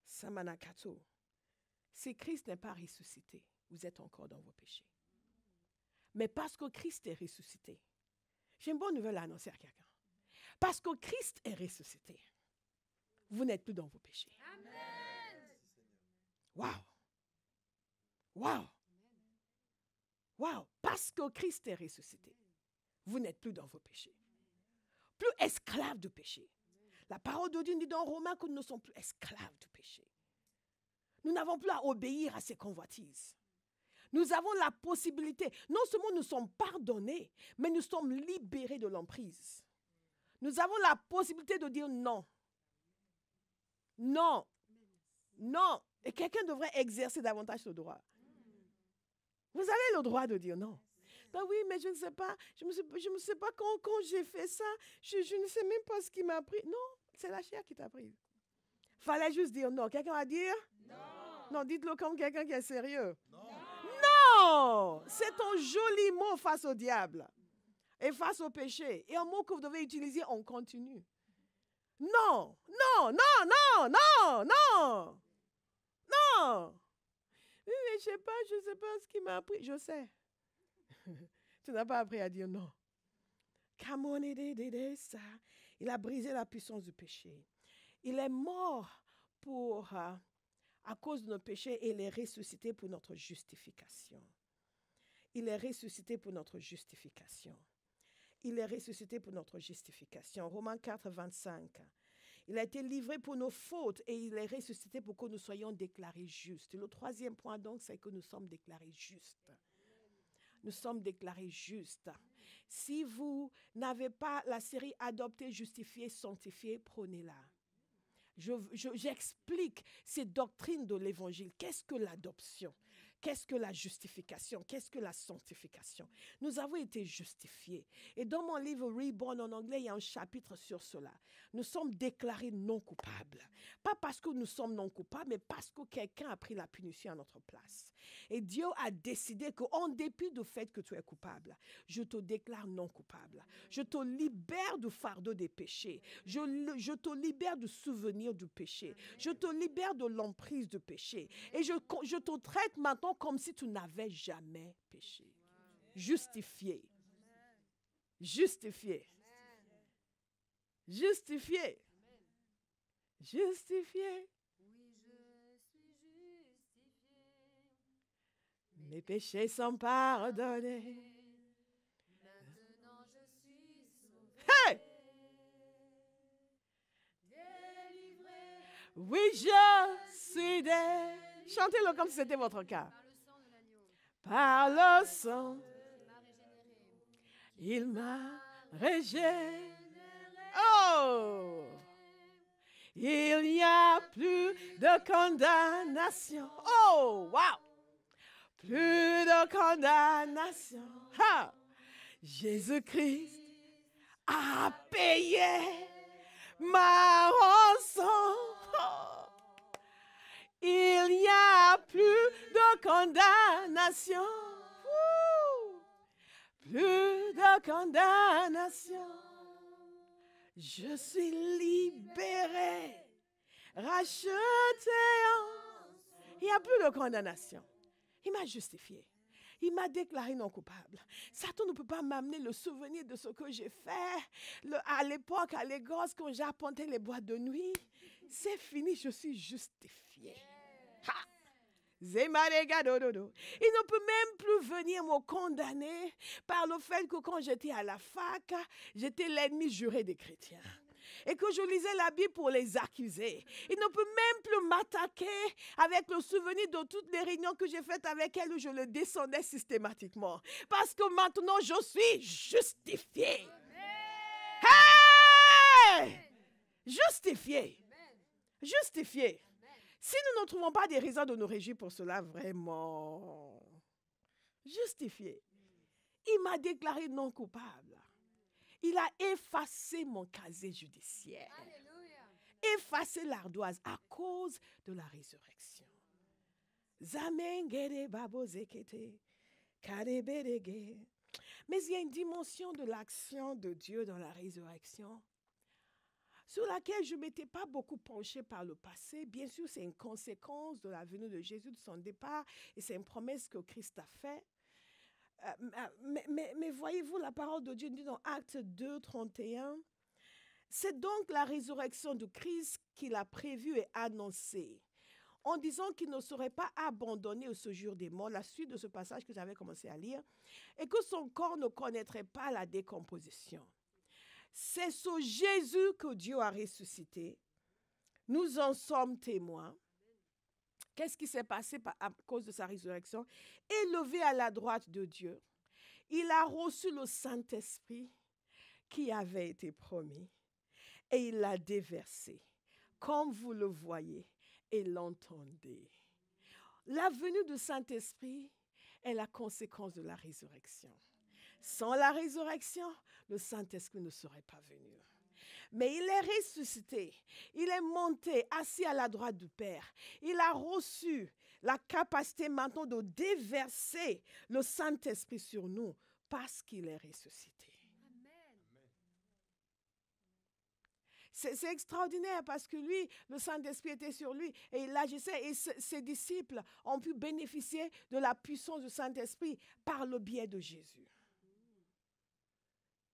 Samanakato. Si Christ n'est pas ressuscité, vous êtes encore dans vos péchés. Mais parce que Christ est ressuscité, j'ai une bonne nouvelle à annoncer à quelqu'un. Parce que Christ est ressuscité, vous n'êtes plus dans vos péchés. Amen. Wow. Wow. Wow. Parce que Christ est ressuscité, vous n'êtes plus dans vos péchés. Plus esclaves du péché. La parole de Dieu dit dans Romains que nous ne sommes plus esclaves du péché. Nous n'avons plus à obéir à ses convoitises. Nous avons la possibilité, non seulement nous sommes pardonnés, mais nous sommes libérés de l'emprise. Nous avons la possibilité de dire non. Non. Non. Et quelqu'un devrait exercer davantage ce droit. Vous avez le droit de dire non. Ben oui, mais je ne sais pas, je ne sais pas quand j'ai fait ça, je ne sais même pas ce qui m'a pris. Non, c'est la chair qui t'a pris. Fallait juste dire non. Quelqu'un va dire? Non. Non, dites-le comme quelqu'un qui est sérieux. Non. Non! C'est un joli mot face au diable et face au péché. Et un mot que vous devez utiliser en continu. Non, non, non, non, non, non, non. Oui, mais je ne sais pas ce qui m'a appris. Je sais. Tu n'as pas appris à dire non. Il a brisé la puissance du péché. Il est mort à cause de nos péchés et il est ressuscité pour notre justification. Il est ressuscité pour notre justification. Il est ressuscité pour notre justification. Romains 4, 25. Il a été livré pour nos fautes et il est ressuscité pour que nous soyons déclarés justes. Le troisième point donc, c'est que nous sommes déclarés justes. Nous sommes déclarés justes. Si vous n'avez pas la série Adopté, Justifié, Sanctifié, prenez-la. J'explique ces doctrines de l'Évangile. Qu'est-ce que l'adoption? Qu'est-ce que la justification? Qu'est-ce que la sanctification? Nous avons été justifiés. Et dans mon livre Reborn en anglais, il y a un chapitre sur cela. Nous sommes déclarés non coupables. Pas parce que nous sommes non coupables, mais parce que quelqu'un a pris la punition à notre place. Et Dieu a décidé qu'en dépit du fait que tu es coupable, je te déclare non coupable. Je te libère du fardeau des péchés. Je te libère du souvenir du péché. Je te libère de l'emprise du péché. Et je te traite maintenant comme si tu n'avais jamais péché. Justifié. Justifié. Justifié. Justifié. Mes péchés sont pardonnés.
Maintenant je suis sauvé.
Hey!
Délivré
Oui, je suis délivré. Chantez-le comme si c'était votre cas.
par le sang de l'agneau.
Par le sang,
Il m'a
il m'a régénéré.
régénéré.
Oh! Il n'y a plus de condamnation. Oh, wow! Plus de condamnation. Ha! Jésus-Christ a payé ma rançon. Oh! Il n'y a plus de condamnation. Ouh! Plus de condamnation. Je suis libéré, racheté. Il n'y a plus de condamnation. Il m'a justifié. Il m'a déclaré non coupable. Satan ne peut pas m'amener le souvenir de ce que j'ai fait à l'époque, à Lagos, quand j'arpentais les boîtes de nuit. C'est fini, je suis justifié. Ha! Il ne peut même plus venir me condamner par le fait que quand j'étais à la fac, j'étais l'ennemi juré des chrétiens. Et que je lisais la Bible pour les accuser. Il ne peut même plus m'attaquer avec le souvenir de toutes les réunions que j'ai faites avec elle où je le descendais systématiquement. Parce que maintenant, je suis justifié. Hey! Justifié. Justifié. Si nous ne trouvons pas des raisons de nous réjouir pour cela, vraiment, justifié. Il m'a déclaré non coupable. Il a effacé mon casier judiciaire.
Alléluia.
Effacé l'ardoise à cause de la résurrection. Zamengere babo zekete, karebedege, Mais il y a une dimension de l'action de Dieu dans la résurrection sur laquelle je ne m'étais pas beaucoup penchée par le passé. Bien sûr, c'est une conséquence de la venue de Jésus, de son départ, et c'est une promesse que Christ a faite. Mais voyez-vous, la parole de Dieu dit dans Actes 2, 31, c'est donc la résurrection de Christ qu'il a prévue et annoncée, en disant qu'il ne serait pas abandonné au séjour des morts, la suite de ce passage que j'avais commencé à lire, et que son corps ne connaîtrait pas la décomposition. C'est ce Jésus que Dieu a ressuscité. Nous en sommes témoins. Qu'est-ce qui s'est passé à cause de sa résurrection? Élevé à la droite de Dieu, il a reçu le Saint-Esprit qui avait été promis et il l'a déversé, comme vous le voyez et l'entendez. La venue du Saint-Esprit est la conséquence de la résurrection. Sans la résurrection, le Saint-Esprit ne serait pas venu. Mais il est ressuscité, il est monté, assis à la droite du Père. Il a reçu la capacité maintenant de déverser le Saint-Esprit sur nous parce qu'il est ressuscité. C'est extraordinaire parce que lui, le Saint-Esprit était sur lui et il agissait et ses disciples ont pu bénéficier de la puissance du Saint-Esprit par le biais de Jésus.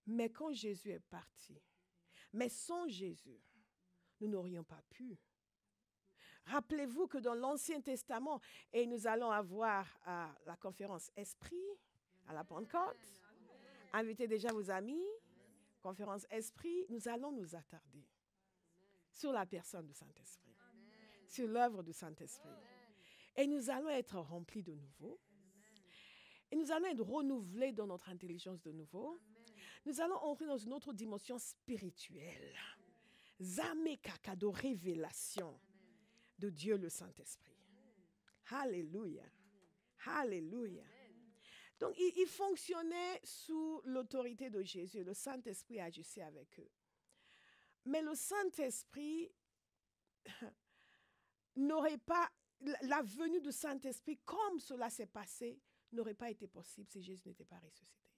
Mais quand Jésus est parti, mais sans Jésus, nous n'aurions pas pu. Rappelez-vous que dans l'Ancien Testament, et nous allons avoir la conférence Esprit à la Pentecôte, invitez déjà vos amis, conférence Esprit, nous allons nous attarder sur la personne du Saint-Esprit, sur l'œuvre du Saint-Esprit. Et nous allons être remplis de nouveau. Et nous allons être renouvelés dans notre intelligence de nouveau. Nous allons entrer dans une autre dimension spirituelle. Zamekaka de révélation de Dieu le Saint-Esprit. Alléluia. Alléluia. Donc, ils fonctionnaient sous l'autorité de Jésus. Le Saint-Esprit agissait avec eux. Mais le Saint-Esprit n'aurait pas, la venue du Saint-Esprit, comme cela s'est passé, n'aurait pas été possible si Jésus n'était pas ressuscité.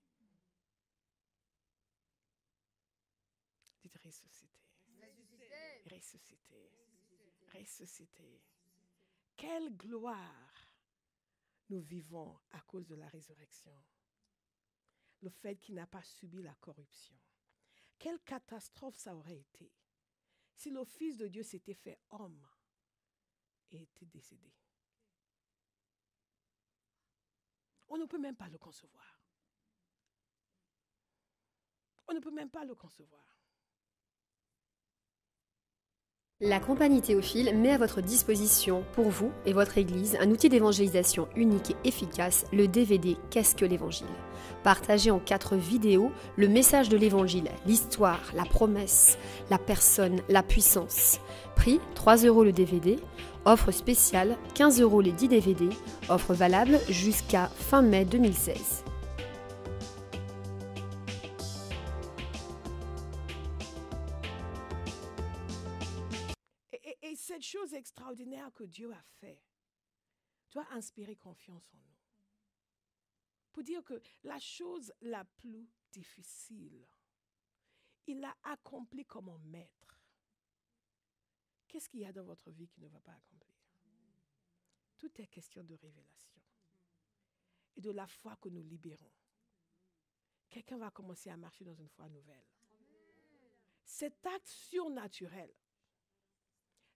Dites ressuscité. Ressuscité. Ressuscité. Quelle gloire nous vivons à cause de la résurrection. Le fait qu'il n'a pas subi la corruption. Quelle catastrophe ça aurait été si le Fils de Dieu s'était fait homme et était décédé. On ne peut même pas le concevoir. On ne peut même pas le concevoir.
La Compagnie Théophile met à votre disposition, pour vous et votre Église, un outil d'évangélisation unique et efficace, le DVD « Qu'est-ce que l'Évangile ?» Partagé en 4 vidéos, le message de l'Évangile, l'histoire, la promesse, la personne, la puissance. Prix 3 € le DVD, offre spéciale 15 € les 10 DVD, offre valable jusqu'à fin mai 2016.
Et cette chose extraordinaire que Dieu a fait doit inspirer confiance en nous. Pour dire que la chose la plus difficile, il l'a accompli comme un maître. Qu'est-ce qu'il y a dans votre vie qui ne va pas accomplir? Tout est question de révélation et de la foi que nous libérons. Quelqu'un va commencer à marcher dans une foi nouvelle. Cet acte surnaturel,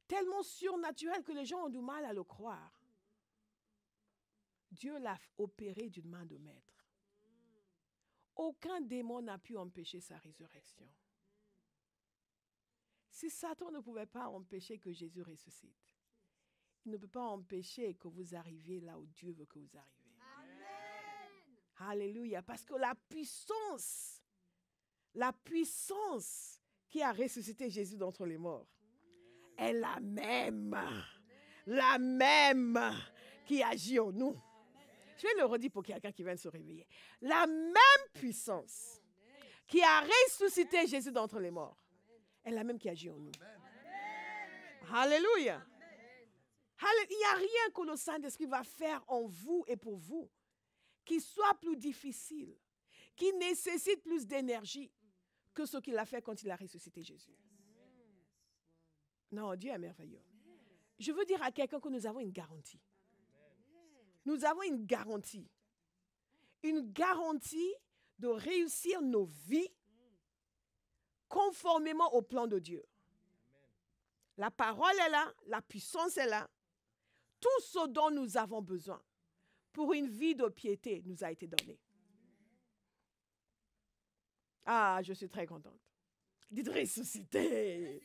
tellement surnaturel que les gens ont du mal à le croire, Dieu l'a opéré d'une main de maître. Aucun démon n'a pu empêcher sa résurrection. Si Satan ne pouvait pas empêcher que Jésus ressuscite, il ne peut pas empêcher que vous arriviez là où Dieu veut que vous arriviez. Amen. Alléluia. Parce que la puissance qui a ressuscité Jésus d'entre les morts est la même qui agit en nous. Je vais le redire pour quelqu'un qui vient de se réveiller. La même puissance qui a ressuscité Jésus d'entre les morts est la même qui agit en nous. Alléluia. Il n'y a rien que le Saint-Esprit va faire en vous et pour vous qui soit plus difficile, qui nécessite plus d'énergie que ce qu'il a fait quand il a ressuscité Jésus. Non, Dieu est merveilleux. Je veux dire à quelqu'un que nous avons une garantie. Nous avons une garantie. Une garantie de réussir nos vies conformément au plan de Dieu. La parole est là, la puissance est là. Tout ce dont nous avons besoin pour une vie de piété nous a été donné. Ah, je suis très contente. Dites ressusciter.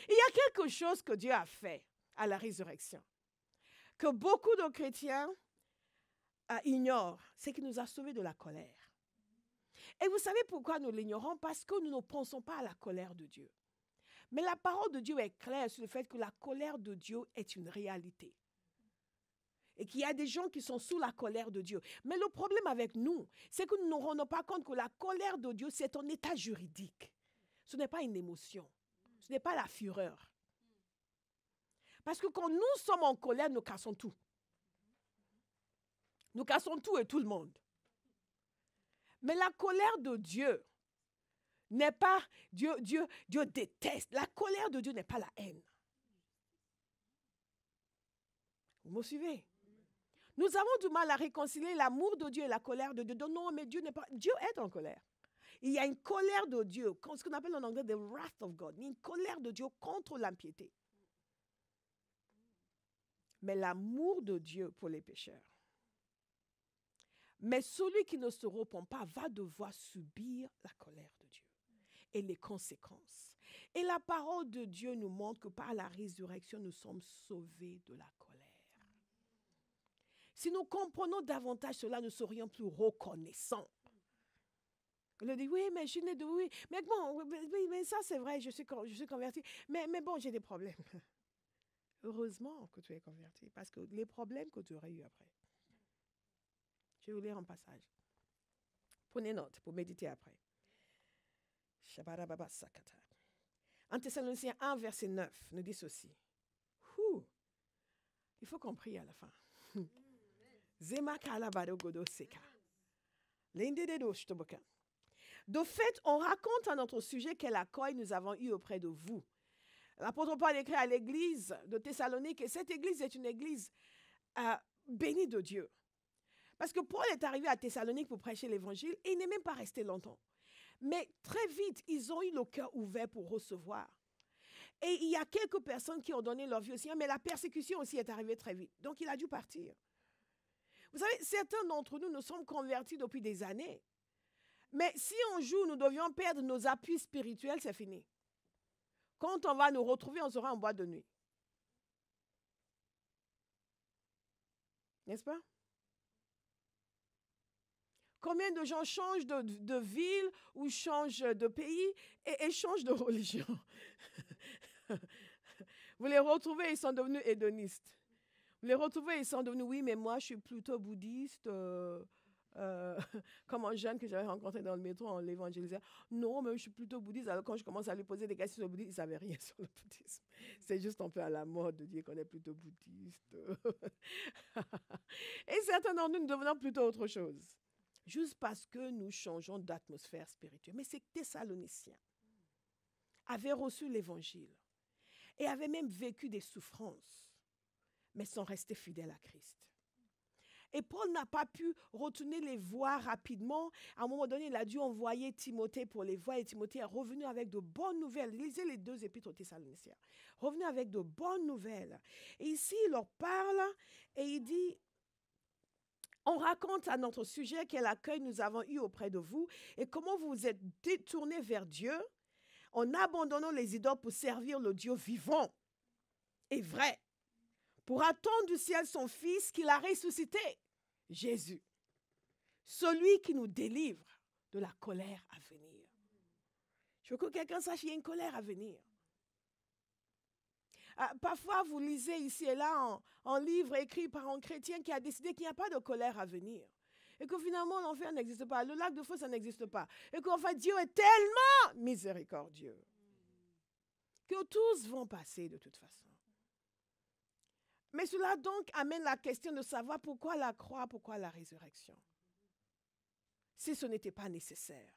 Il y a quelque chose que Dieu a fait à la résurrection, que beaucoup de chrétiens ignorent, c'est qu'il nous a sauvés de la colère. Et vous savez pourquoi nous l'ignorons? Parce que nous ne pensons pas à la colère de Dieu. Mais la parole de Dieu est claire sur le fait que la colère de Dieu est une réalité. Et qu'il y a des gens qui sont sous la colère de Dieu. Mais le problème avec nous, c'est que nous ne nous rendons pas compte que la colère de Dieu, c'est un état juridique. Ce n'est pas une émotion. Ce n'est pas la fureur. Parce que quand nous sommes en colère, nous cassons tout. Nous cassons tout et tout le monde. Mais la colère de Dieu n'est pas... Dieu déteste. La colère de Dieu n'est pas la haine. Vous me suivez? Nous avons du mal à réconcilier l'amour de Dieu et la colère de Dieu. Non, mais Dieu n'est pas... Dieu est en colère. Il y a une colère de Dieu, ce qu'on appelle en anglais the wrath of God. Une colère de Dieu contre l'impiété. Mais l'amour de Dieu pour les pécheurs. Mais celui qui ne se repent pas va devoir subir la colère de Dieu et les conséquences. Et la parole de Dieu nous montre que par la résurrection, nous sommes sauvés de la colère. Si nous comprenons davantage cela, nous serions plus reconnaissants. On dit, oui, mais je suis né de oui. Mais bon, oui, mais ça c'est vrai, je suis converti. Mais bon, j'ai des problèmes. Heureusement que tu es converti, parce que les problèmes que tu aurais eu après. Je vais vous lire un passage. Prenez note pour méditer après. En Thessaloniciens 1, verset 9, nous dit ceci. Il faut qu'on prie à la fin. De fait, on raconte à notre sujet quel accueil nous avons eu auprès de vous. L'apôtre Paul écrit à l'église de Thessalonique, et cette église est une église bénie de Dieu. Parce que Paul est arrivé à Thessalonique pour prêcher l'évangile et il n'est même pas resté longtemps. Mais très vite, ils ont eu le cœur ouvert pour recevoir. Et il y a quelques personnes qui ont donné leur vie au Seigneur, mais la persécution aussi est arrivée très vite. Donc, il a dû partir. Vous savez, certains d'entre nous sommes convertis depuis des années. Mais si un jour nous devions perdre nos appuis spirituels, c'est fini. Quand on va nous retrouver, on sera en boîte de nuit. N'est-ce pas? Combien de gens changent de ville ou changent de pays et changent de religion? Vous les retrouvez, ils sont devenus hédonistes. Vous les retrouvez, ils sont devenus, oui, mais moi, je suis plutôt bouddhiste. Comme un jeune que j'avais rencontré dans le métro, on l'évangélisait. Non, mais je suis plutôt bouddhiste. Alors, quand je commence à lui poser des questions sur le bouddhisme, il ne savait rien sur le bouddhisme. C'est juste un peu à la mode de dire qu'on est plutôt bouddhiste. Et certains d'entre nous, nous devenons plutôt autre chose. Juste parce que nous changeons d'atmosphère spirituelle. Mais ces Thessaloniciens avaient reçu l'évangile et avaient même vécu des souffrances, mais sont restés fidèles à Christ. Et Paul n'a pas pu retourner les voir rapidement. À un moment donné, il a dû envoyer Timothée pour les voir et Timothée est revenu avec de bonnes nouvelles. Lisez les 2 épîtres aux Thessaloniciens. Revenu avec de bonnes nouvelles. Et ici, il leur parle et il dit... On raconte à notre sujet quel accueil nous avons eu auprès de vous et comment vous vous êtes détournés vers Dieu en abandonnant les idoles pour servir le Dieu vivant et vrai, pour attendre du ciel son Fils qu'il a ressuscité, Jésus, celui qui nous délivre de la colère à venir. Je veux que quelqu'un sache qu'il y a une colère à venir. Parfois, vous lisez ici et là un livre écrit par un chrétien qui a décidé qu'il n'y a pas de colère à venir. Et que finalement, l'enfer n'existe pas. Le lac de feu, ça n'existe pas. Et qu'en fait, Dieu est tellement miséricordieux que tous vont passer de toute façon. Mais cela donc amène la question de savoir pourquoi la croix, pourquoi la résurrection. si ce n'était pas nécessaire.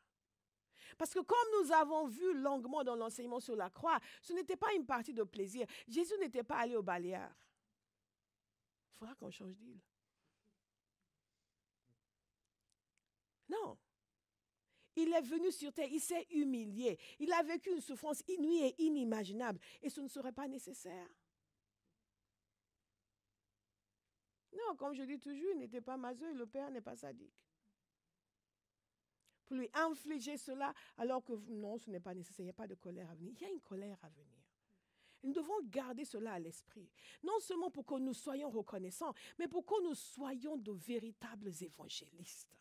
Parce que comme nous avons vu longuement dans l'enseignement sur la croix, ce n'était pas une partie de plaisir. Jésus n'était pas allé au Baléares. Il faudra qu'on change d'île. Non. Il est venu sur terre, il s'est humilié. Il a vécu une souffrance inouïe et inimaginable. Et ce ne serait pas nécessaire. Non, comme je dis toujours, il n'était pas maso et le Père n'est pas sadique. Pour lui infliger cela, alors que non, ce n'est pas nécessaire. Il n'y a pas de colère à venir. Il y a une colère à venir. Nous devons garder cela à l'esprit. Non seulement pour que nous soyons reconnaissants, mais pour que nous soyons de véritables évangélistes.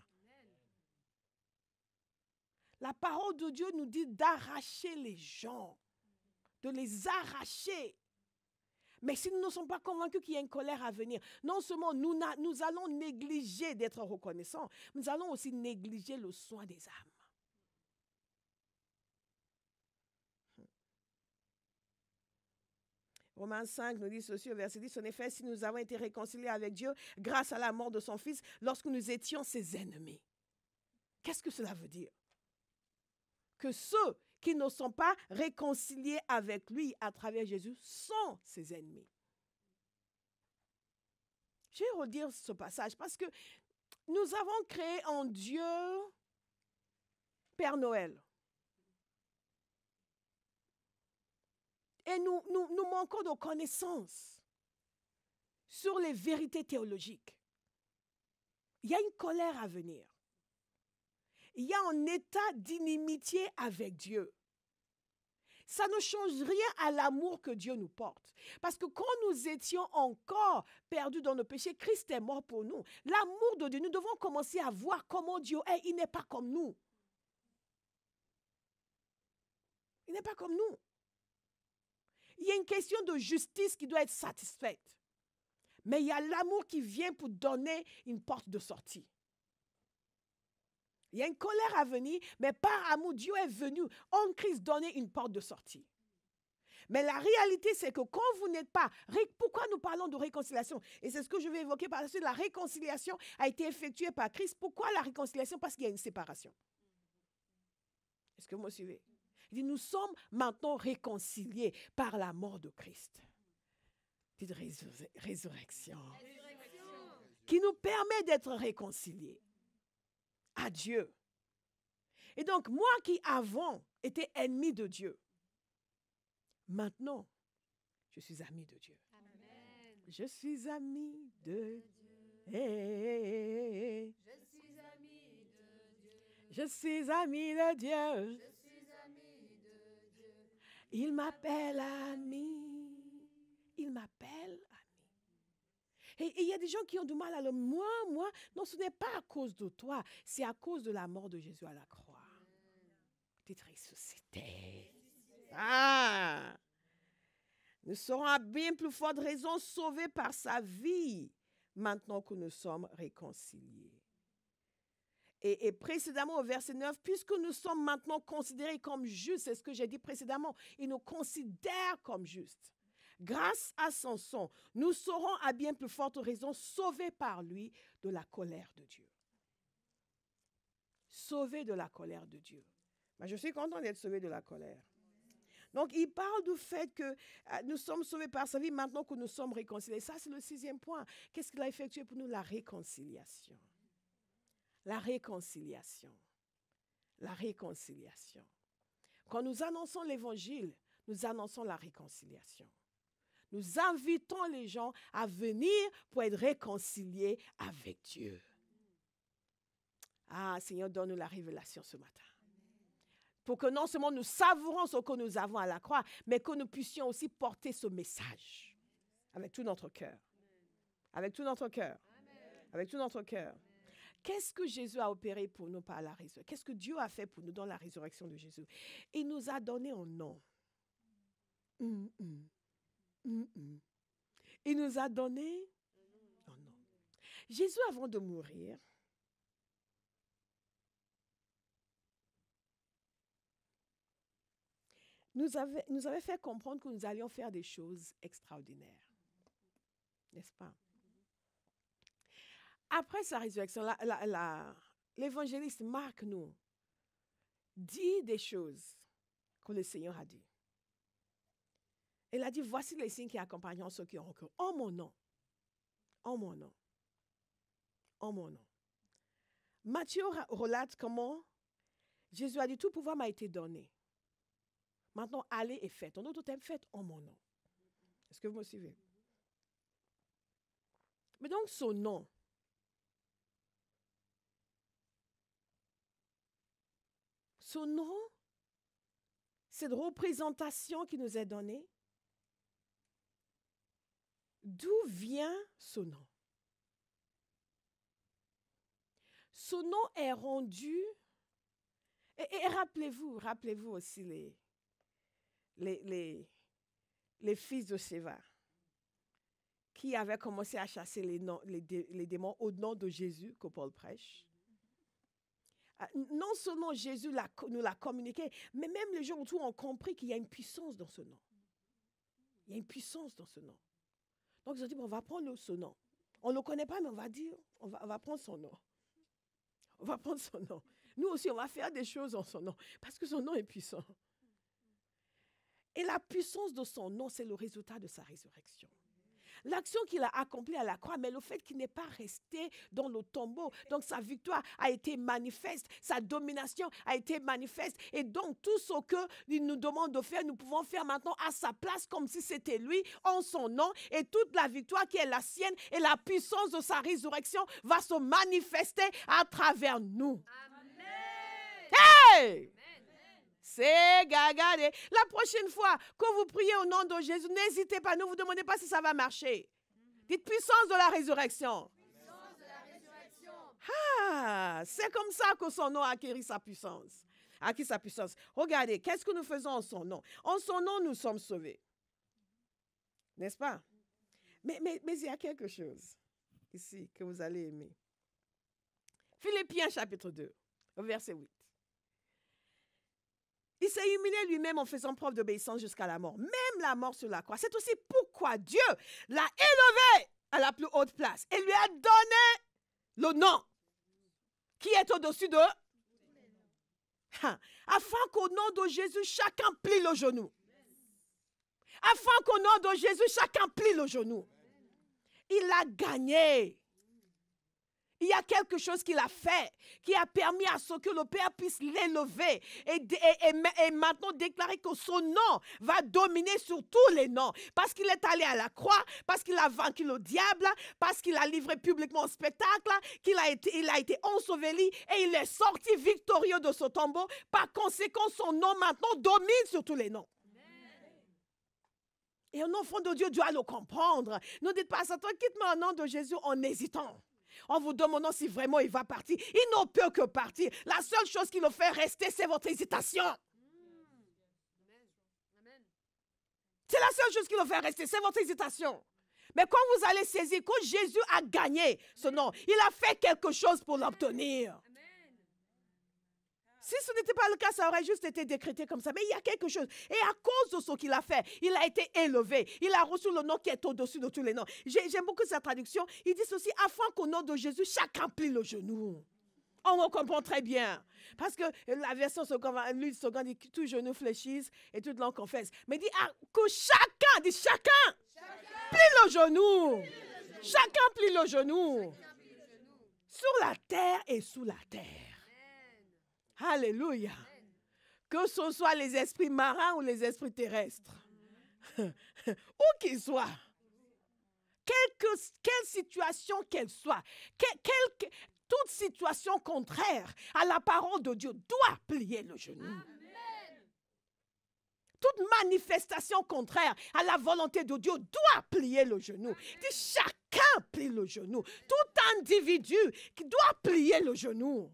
La parole de Dieu nous dit d'arracher les gens, de les arracher. Mais si nous ne sommes pas convaincus qu'il y a une colère à venir, non seulement nous allons négliger d'être reconnaissants, nous allons aussi négliger le soin des âmes. Romains 5 nous dit ceci au verset 10, en effet, si nous avons été réconciliés avec Dieu grâce à la mort de son Fils, lorsque nous étions ses ennemis. Qu'est-ce que cela veut dire? Que ceux qui ne sont pas réconciliés avec lui à travers Jésus sont ses ennemis. Je vais redire ce passage parce que nous avons créé en Dieu Père Noël. Et nous manquons de connaissances sur les vérités théologiques. Il y a une colère à venir. Il y a un état d'inimitié avec Dieu. Ça ne change rien à l'amour que Dieu nous porte. Parce que quand nous étions encore perdus dans nos péchés, Christ est mort pour nous. L'amour de Dieu, nous devons commencer à voir comment Dieu est. Il n'est pas comme nous. Il n'est pas comme nous. Il y a une question de justice qui doit être satisfaite. Mais il y a l'amour qui vient pour donner une porte de sortie. Il y a une colère à venir, mais par amour, Dieu est venu en Christ donner une porte de sortie. Mais la réalité, c'est que quand vous n'êtes pas... Pourquoi nous parlons de réconciliation? Et c'est ce que je vais évoquer par la suite. La réconciliation a été effectuée par Christ. Pourquoi la réconciliation? Parce qu'il y a une séparation. Est-ce que vous me suivez? Il dit, nous sommes maintenant réconciliés par la mort de Christ. Dites résurrection. Qui nous permet d'être réconciliés à Dieu. Et donc, moi qui avant étais ennemi de Dieu, maintenant, je suis ami de Dieu.
Amen.
Je suis ami de Dieu.
Je suis ami de Dieu.
Je suis ami de Dieu.
Je suis ami de Dieu.
Il m'appelle ami. Il m'appelle ami. Et il y a des gens qui ont du mal à le... Moi, non, ce n'est pas à cause de toi. C'est à cause de la mort de Jésus à la croix. D'être ressuscité. Ah! Nous serons à bien plus forte raison sauvés par sa vie, maintenant que nous sommes réconciliés. Et précédemment au verset 9, puisque nous sommes maintenant considérés comme justes, c'est ce que j'ai dit précédemment, il nous considère comme justes. Grâce à son sang, nous serons à bien plus forte raison sauvés par lui de la colère de Dieu. Sauvés de la colère de Dieu. Mais je suis content d'être sauvé de la colère. Donc, il parle du fait que nous sommes sauvés par sa vie maintenant que nous sommes réconciliés. Ça, c'est le 6e point. Qu'est-ce qu'il a effectué pour nous? La réconciliation. La réconciliation. La réconciliation. Quand nous annonçons l'évangile, nous annonçons la réconciliation. Nous invitons les gens à venir pour être réconciliés avec Dieu. Ah, Seigneur, donne-nous la révélation ce matin. Pour que non seulement nous savourons ce que nous avons à la croix, mais que nous puissions aussi porter ce message avec tout notre cœur. Avec tout notre cœur. Avec tout notre cœur. Qu'est-ce que Jésus a opéré pour nous par la résurrection? Qu'est-ce que Dieu a fait pour nous dans la résurrection de Jésus? Il nous a donné un nom. Il nous a donné un nom. Jésus, avant de mourir, nous avait fait comprendre que nous allions faire des choses extraordinaires. N'est-ce pas? Après sa résurrection, l'évangéliste Marc nous dit des choses que le Seigneur a dit. Il a dit, voici les signes qui accompagneront ceux qui ont cru. En mon nom. En mon nom. En mon nom. Matthieu relate comment Jésus a dit, tout pouvoir m'a été donné. Maintenant, allez et faites. En d'autres termes, faites en mon nom. Est-ce que vous me suivez? Mais donc, son nom. Son nom, cette représentation qui nous est donnée, d'où vient ce nom? Ce nom est rendu, et rappelez-vous aussi les fils de Séva qui avaient commencé à chasser les démons au nom de Jésus que Paul prêche. Non seulement Jésus nous l'a communiqué, mais même les gens autour ont compris qu'il y a une puissance dans ce nom. Il y a une puissance dans ce nom. Donc ils ont dit, bon, on va prendre ce nom. On ne le connaît pas, mais on va dire, on va prendre son nom. On va prendre son nom. Nous aussi, on va faire des choses en son nom, parce que son nom est puissant. Et la puissance de son nom, c'est le résultat de sa résurrection. L'action qu'il a accomplie à la croix, mais le fait qu'il n'est pas resté dans le tombeau. Donc sa victoire a été manifeste, sa domination a été manifeste. Et donc tout ce qu'il nous demande de faire, nous pouvons faire maintenant à sa place comme si c'était lui, en son nom. Et toute la victoire qui est la sienne et la puissance de sa résurrection va se manifester à travers nous.
Amen.
Hey! C'est gagade. La prochaine fois que vous priez au nom de Jésus, n'hésitez pas, ne vous demandez pas si ça va marcher. Dites puissance de la résurrection.
Puissance de la résurrection.
Ah, c'est comme ça que son nom a acquis sa puissance. Acquis sa puissance. Regardez, qu'est-ce que nous faisons en son nom? En son nom, nous sommes sauvés. N'est-ce pas? Mais il y a quelque chose ici que vous allez aimer. Philippiens chapitre 2, verset 8. Il s'est humilié lui-même en faisant preuve d'obéissance jusqu'à la mort, même la mort sur la croix. C'est aussi pourquoi Dieu l'a élevé à la plus haute place et lui a donné le nom qui est au-dessus de... Afin qu'au nom de Jésus, chacun plie le genou. Afin qu'au nom de Jésus, chacun plie le genou. Il a gagné. Il y a quelque chose qu'il a fait, qui a permis à ce que le Père puisse l'élever et maintenant déclarer que son nom va dominer sur tous les noms. Parce qu'il est allé à la croix, parce qu'il a vaincu le diable, parce qu'il a livré publiquement au spectacle, il a été enseveli et il est sorti victorieux de ce tombeau. Par conséquent, son nom maintenant domine sur tous les noms. Et un enfant de Dieu doit le comprendre. Ne dites pas à Satan, quitte-moi au nom de Jésus en hésitant. En vous demandant si vraiment il va partir. Il ne peut que partir. La seule chose qui le fait rester, c'est votre hésitation. C'est la seule chose qui le fait rester, c'est votre hésitation. Mais quand vous allez saisir, quand Jésus a gagné ce nom, il a fait quelque chose pour l'obtenir. Si ce n'était pas le cas, ça aurait juste été décrété comme ça. Mais il y a quelque chose. Et à cause de ce qu'il a fait, il a été élevé. Il a reçu le nom qui est au-dessus de tous les noms. J'aime beaucoup sa traduction. Il dit ceci, afin qu'au nom de Jésus, chacun plie le genou. On comprend très bien. Parce que la version seconde dit tout genou fléchisse et toute langue confesse. Mais il dit que chacun, plie le genou. Chacun plie le genou. Sur la terre et sous la terre. Alléluia. Que ce soit les esprits marins ou les esprits terrestres. Où qu'ils soient. Quelle situation qu'elle soit. Toute situation contraire à la parole de Dieu doit plier le genou. Amen. Toute manifestation contraire à la volonté de Dieu doit plier le genou. Chacun plie le genou. Tout individu qui doit plier le genou.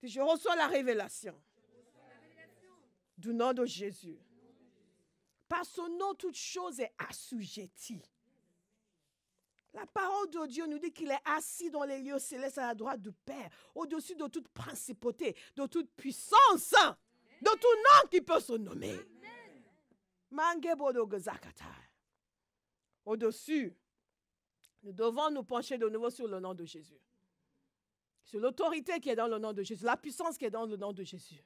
Je reçois la révélation du nom de Jésus. Par son nom, toute chose est assujettie. La parole de Dieu nous dit qu'il est assis dans les lieux célestes à la droite du Père, au-dessus de toute principauté, de toute puissance, de tout nom qui peut se nommer. Au-dessus Nous devons nous pencher de nouveau sur le nom de Jésus. Sur l'autorité qui est dans le nom de Jésus, la puissance qui est dans le nom de Jésus.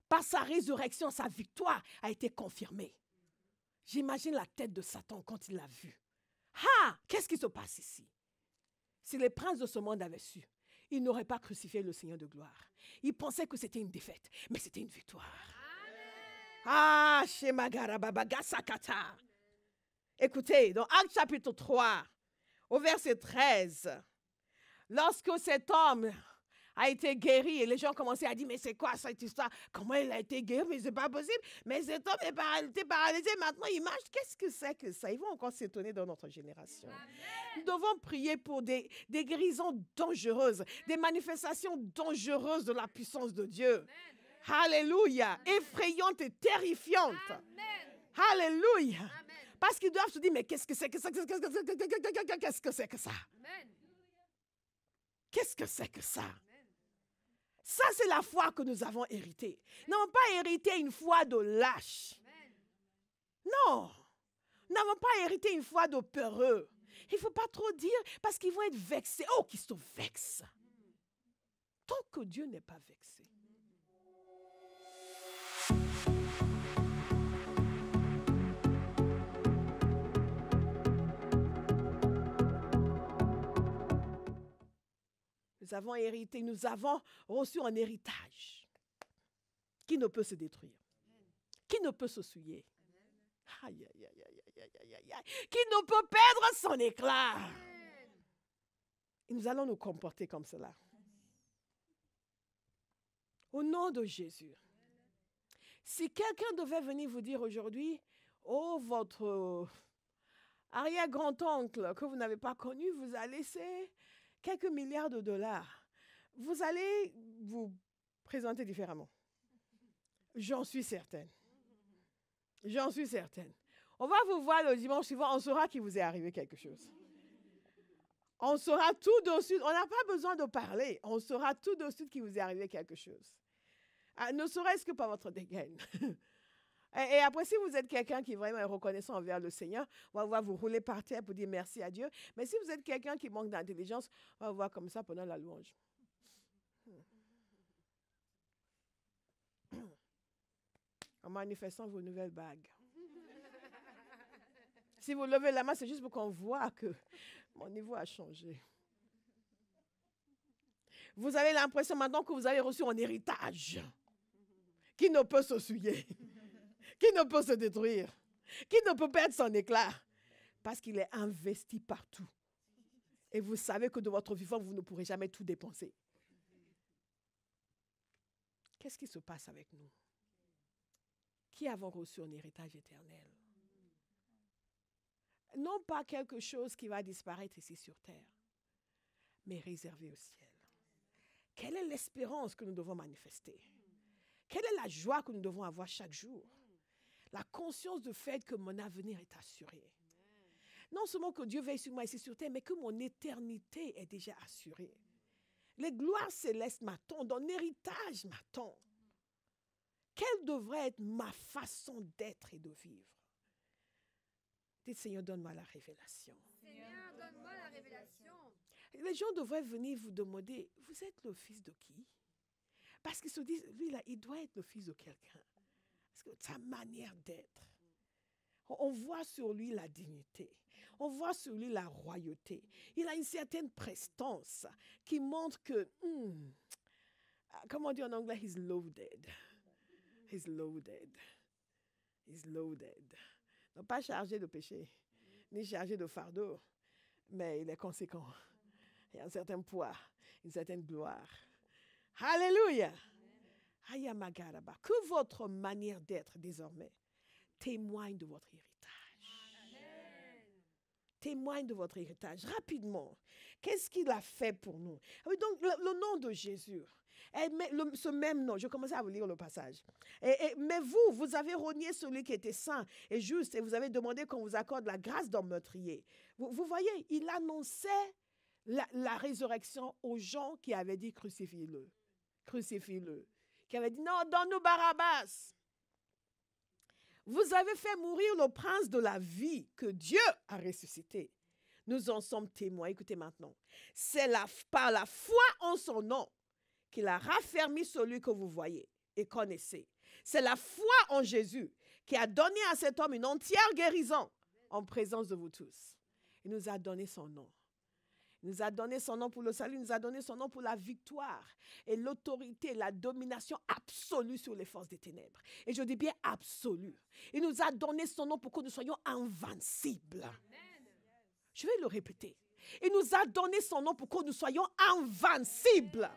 Par sa résurrection, sa victoire a été confirmée. J'imagine la tête de Satan quand il l'a vu. Ah, qu'est-ce qui se passe ici? Si les princes de ce monde avaient su, ils n'auraient pas crucifié le Seigneur de gloire. Ils pensaient que c'était une défaite, mais c'était une victoire. Ah, Shemagarababagasakata. Écoutez, dans Actes chapitre 3, au verset 13, lorsque cet homme a été guéri et les gens commençaient à dire, mais c'est quoi cette histoire? Comment il a été guéri? Mais c'est pas possible. Mais cet homme est paralysé, maintenant il marche. Qu'est-ce que c'est que ça? Ils vont encore s'étonner dans notre génération. Amen. Nous devons prier pour des guérisons dangereuses, des manifestations dangereuses de la puissance de Dieu. Amen. Alléluia. Amen. Effrayantes et terrifiantes. Amen. Alléluia. Amen. Parce qu'ils doivent se dire, mais qu'est-ce que c'est que ça? Qu'est-ce que c'est que ça? Amen. Qu'est-ce que c'est que ça? Ça, c'est la foi que nous avons héritée. Nous n'avons pas hérité une foi de lâche. Non. Nous n'avons pas hérité une foi de peureux. Il ne faut pas trop dire parce qu'ils vont être vexés. Oh, qu'ils se vexent. Tant que Dieu n'est pas vexé. Nous avons hérité, nous avons reçu un héritage qui ne peut se détruire, qui ne peut se souiller, aïe, aïe, aïe, aïe, aïe, aïe, aïe, aïe, qui ne peut perdre son éclat. Et nous allons nous comporter comme cela. Au nom de Jésus. Si quelqu'un devait venir vous dire aujourd'hui, oh, votre arrière-grand-oncle que vous n'avez pas connu vous a laissé quelques milliards de dollars, vous allez vous présenter différemment. J'en suis certaine. J'en suis certaine. On va vous voir le dimanche suivant, on saura qu'il vous est arrivé quelque chose. On saura tout de suite, on n'a pas besoin de parler, on saura tout de suite qu'il vous est arrivé quelque chose. Ne serait-ce que par votre dégaine. Et après, si vous êtes quelqu'un qui vraiment est reconnaissant envers le Seigneur, on va vous rouler par terre pour dire merci à Dieu. Mais si vous êtes quelqu'un qui manque d'intelligence, on va vous voir comme ça pendant la louange. En manifestant vos nouvelles bagues. Si vous levez la main, c'est juste pour qu'on voit que mon niveau a changé. Vous avez l'impression maintenant que vous avez reçu un héritage qui ne peut se souiller. Qui ne peut se détruire, qui ne peut perdre son éclat, parce qu'il est investi partout. Et vous savez que de votre vivant, vous ne pourrez jamais tout dépenser. Qu'est-ce qui se passe avec nous? Qui avons reçu un héritage éternel? Non pas quelque chose qui va disparaître ici sur terre, mais réservé au ciel. Quelle est l'espérance que nous devons manifester? Quelle est la joie que nous devons avoir chaque jour? La conscience du fait que mon avenir est assuré. Non seulement que Dieu veille sur moi ici sur terre, mais que mon éternité est déjà assurée. Les gloires célestes m'attendent, un héritage m'attend. Quelle devrait être ma façon d'être et de vivre? Dites, Seigneur, donne-moi la révélation.
Seigneur, donne-moi la révélation.
Les gens devraient venir vous demander, vous êtes le fils de qui? Parce qu'ils se disent, lui là, il doit être le fils de quelqu'un. Parce que sa manière d'être, on voit sur lui la dignité, on voit sur lui la royauté. Il a une certaine prestance qui montre que, comment on dit en anglais, he's loaded. He's loaded. He's loaded. Non pas chargé de péché, ni chargé de fardeau, mais il est conséquent. Il y a un certain poids, une certaine gloire. Alléluia. Que votre manière d'être désormais témoigne de votre héritage. Amen. Témoigne de votre héritage. Rapidement, qu'est-ce qu'il a fait pour nous? Donc, le nom de Jésus, ce même nom, je commençais à vous lire le passage. Mais vous avez renié celui qui était saint et juste et vous avez demandé qu'on vous accorde la grâce d'un meurtrier. Vous voyez, il annonçait la résurrection aux gens qui avaient dit crucifie-le. Crucifie-le. Qui avait dit, non, donne-nous Barabbas. Vous avez fait mourir le prince de la vie que Dieu a ressuscité. Nous en sommes témoins. Écoutez maintenant. C'est par la foi en son nom qu'il a raffermi celui que vous voyez et connaissez. C'est la foi en Jésus qui a donné à cet homme une entière guérison en présence de vous tous. Il nous a donné son nom. Il nous a donné son nom pour le salut, il nous a donné son nom pour la victoire et l'autorité, la domination absolue sur les forces des ténèbres. Et je dis bien absolue. Il nous a donné son nom pour que nous soyons invincibles. Amen. Je vais le répéter. Il nous a donné son nom pour que nous soyons invincibles.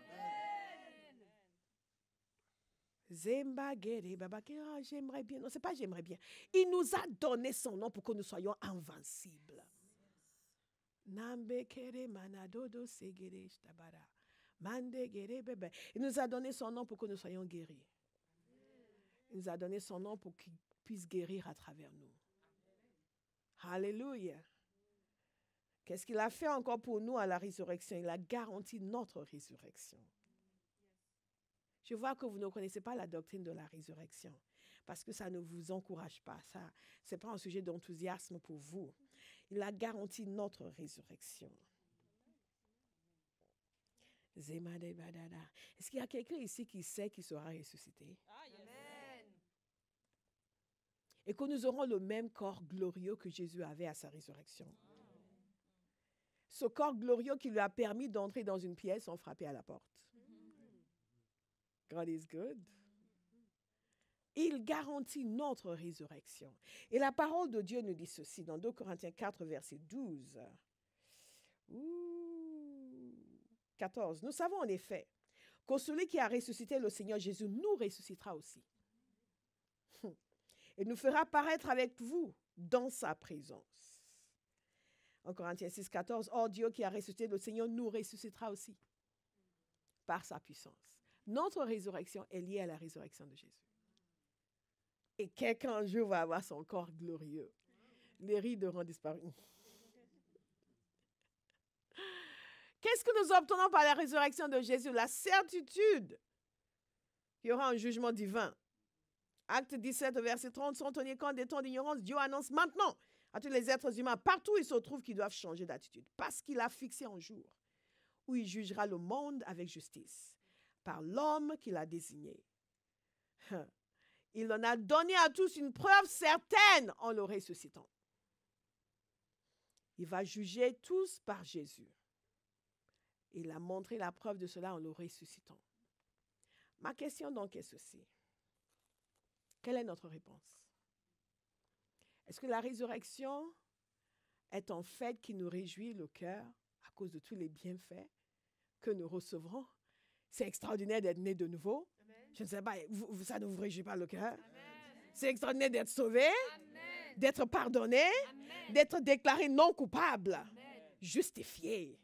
J'aimerais bien. Non, c'est pas j'aimerais bien. Il nous a donné son nom pour que nous soyons invincibles. Il nous a donné son nom pour que nous soyons guéris. Il nous a donné son nom pour qu'il puisse guérir à travers nous. Alléluia. Qu'est-ce qu'il a fait encore pour nous à la résurrection? Il a garanti notre résurrection. Je vois que vous ne connaissez pas la doctrine de la résurrection parce que ça ne vous encourage pas. Ce n'est pas un sujet d'enthousiasme pour vous. Il a garanti notre résurrection. Est-ce qu'il y a quelqu'un ici qui sait qu'il sera ressuscité? Amen. Et que nous aurons le même corps glorieux que Jésus avait à sa résurrection. Ce corps glorieux qui lui a permis d'entrer dans une pièce sans frapper à la porte. God is good. Il garantit notre résurrection. Et la parole de Dieu nous dit ceci dans 2 Corinthiens 4, verset 12. 14. Nous savons en effet que celui qui a ressuscité le Seigneur Jésus nous ressuscitera aussi. Et nous fera paraître avec vous dans sa présence. En Corinthiens 6, 14. Or, Dieu qui a ressuscité le Seigneur nous ressuscitera aussi par sa puissance. Notre résurrection est liée à la résurrection de Jésus. Et quelqu'un un jour va avoir son corps glorieux. Les rides auront disparu. Qu'est-ce que nous obtenons par la résurrection de Jésus? La certitude qu'il y aura un jugement divin. Acte 17, verset 30, sans tenir compte des temps d'ignorance, Dieu annonce maintenant à tous les êtres humains, partout où ils se trouvent, qu'ils doivent changer d'attitude. Parce qu'il a fixé un jour où il jugera le monde avec justice. Par l'homme qu'il a désigné. Il en a donné à tous une preuve certaine en le ressuscitant. Il va juger tous par Jésus. Il a montré la preuve de cela en le ressuscitant. Ma question donc est ceci. Quelle est notre réponse? Est-ce que la résurrection est un fait qui nous réjouit le cœur à cause de tous les bienfaits que nous recevrons? C'est extraordinaire d'être né de nouveau. Amen. Je ne sais pas, ça ne vous réjouit pas le cœur? C'est extraordinaire d'être sauvé, d'être pardonné, d'être déclaré non coupable, justifié.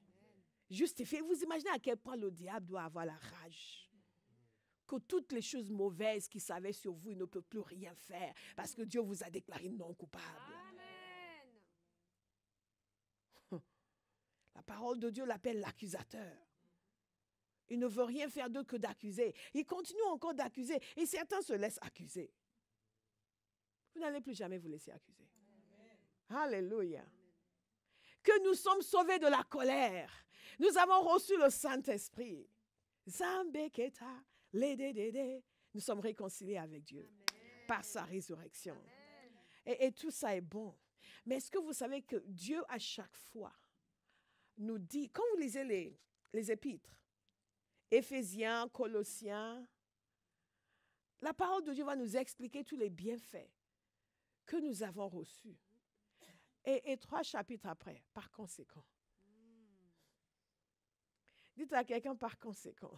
Justifié. Vous imaginez à quel point le diable doit avoir la rage? Que toutes les choses mauvaises qu'il savait sur vous, il ne peut plus rien faire parce que Dieu vous a déclaré non coupable. Amen. La parole de Dieu l'appelle l'accusateur. Il ne veut rien faire d'autre que d'accuser. Il continue encore d'accuser. Et certains se laissent accuser. Vous n'allez plus jamais vous laisser accuser. Amen. Alléluia. Que nous sommes sauvés de la colère. Nous avons reçu le Saint-Esprit. Zambeketa, lededede. Nous sommes réconciliés avec Dieu. Amen. Par sa résurrection. Et tout ça est bon. Mais est-ce que vous savez que Dieu, à chaque fois, nous dit, quand vous lisez les épîtres, Éphésiens, Colossiens, la parole de Dieu va nous expliquer tous les bienfaits que nous avons reçus. Et 3 chapitres après, par conséquent. Dites à quelqu'un par conséquent.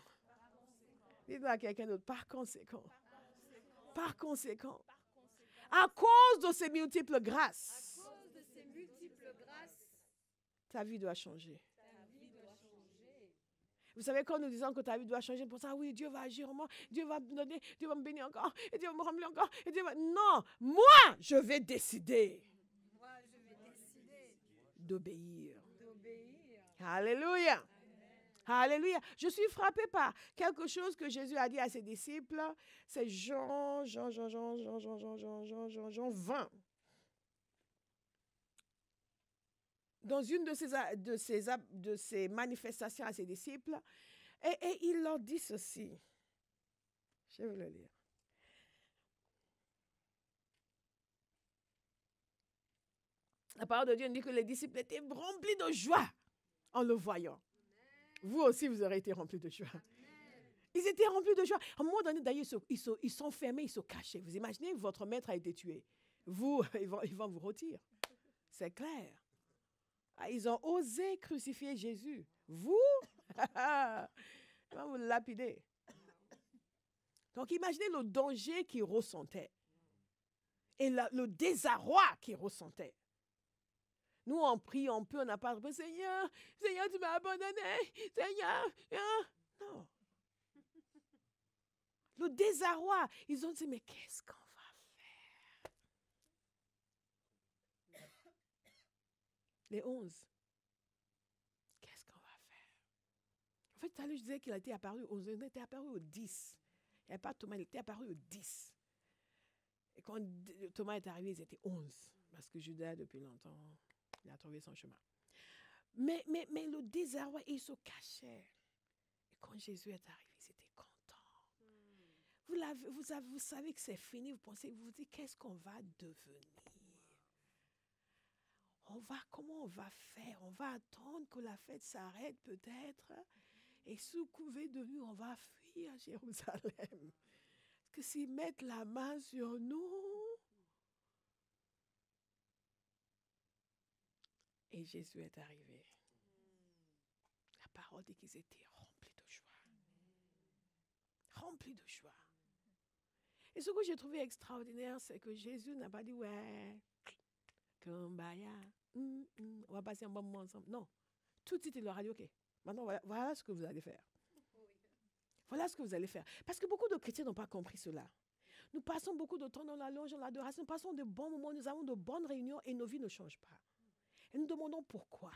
Dites à quelqu'un d'autre par conséquent. Par conséquent. À cause de ces multiples grâces. Ta vie doit changer. Vous savez, quand nous disons que ta vie doit changer, pour ça, oui, Dieu va agir en moi, Dieu va me donner, Dieu va me bénir encore, et Dieu va me remplir encore, et Dieu va... Non, moi, je vais décider. Moi, je vais décider d'obéir. Alléluia. Amen. Alléluia. Je suis frappée par quelque chose que Jésus a dit à ses disciples. C'est Jean 20. dans une de ses manifestations à ses disciples, et il leur dit ceci. Je vais le lire. La parole de Dieu dit que les disciples étaient remplis de joie en le voyant. Vous aussi, vous aurez été remplis de joie. Ils étaient remplis de joie. À un moment donné, d'ailleurs, ils sont fermés, ils se cachaient. Vous imaginez, votre maître a été tué. Vous, ils vont vous rôtir. C'est clair. Ils ont osé crucifier Jésus. Vous, ils vont vous lapider. Donc, imaginez le danger qu'ils ressentaient et le désarroi qu'ils ressentaient. Nous, on prie, on peut, on n'a pas de Seigneur, Seigneur, tu m'as abandonné. Seigneur, non. Le désarroi, ils ont dit, mais qu'est-ce qu'on va faire? Les 11. Qu'est-ce qu'on va faire? En fait, tout à l'heure, je disais qu'il a été apparu aux 11, il était apparu au 10. Il n'y avait pas Thomas, il était apparu au 10. Et quand Thomas est arrivé, ils étaient 11. Parce que Judas, depuis longtemps, il a trouvé son chemin. Mais le désarroi, il se cachait. Et quand Jésus est arrivé, ils étaient contents. Vous savez que c'est fini, vous pensez, vous vous dites, qu'est-ce qu'on va devenir? Comment on va faire? On va attendre que la fête s'arrête peut-être. Et sous couvert de nous, on va fuir à Jérusalem. Parce que s'ils mettent la main sur nous... Et Jésus est arrivé. La parole dit qu'ils étaient remplis de joie. Remplis de joie. Et ce que j'ai trouvé extraordinaire, c'est que Jésus n'a pas dit, ouais, Kumbaya, on va passer un bon moment ensemble. Non. Tout de suite, il leur a dit, OK, maintenant, voilà ce que vous allez faire. Voilà ce que vous allez faire. Parce que beaucoup de chrétiens n'ont pas compris cela. Nous passons beaucoup de temps dans la louange, dans l'adoration, nous passons de bons moments, nous avons de bonnes réunions et nos vies ne changent pas. Et nous demandons pourquoi.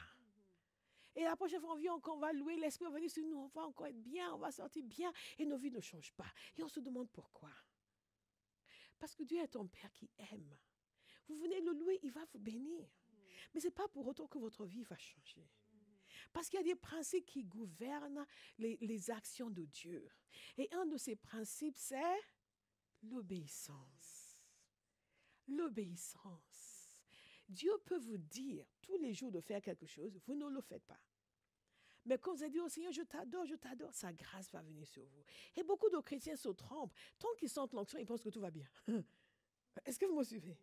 Et la prochaine fois, on vient encore, on va louer, l'Esprit va venir sur nous, on va encore être bien, on va sortir bien, et nos vies ne changent pas. Et on se demande pourquoi. Parce que Dieu est ton Père qui aime. Vous venez le louer, il va vous bénir. Mais ce n'est pas pour autant que votre vie va changer. Parce qu'il y a des principes qui gouvernent les actions de Dieu. Et un de ces principes, c'est l'obéissance. L'obéissance. Dieu peut vous dire tous les jours de faire quelque chose, vous ne le faites pas. Mais quand vous avez dit au Seigneur, je t'adore, sa grâce va venir sur vous. Et beaucoup de chrétiens se trompent. Tant qu'ils sentent l'onction, ils pensent que tout va bien. Est-ce que vous me suivez?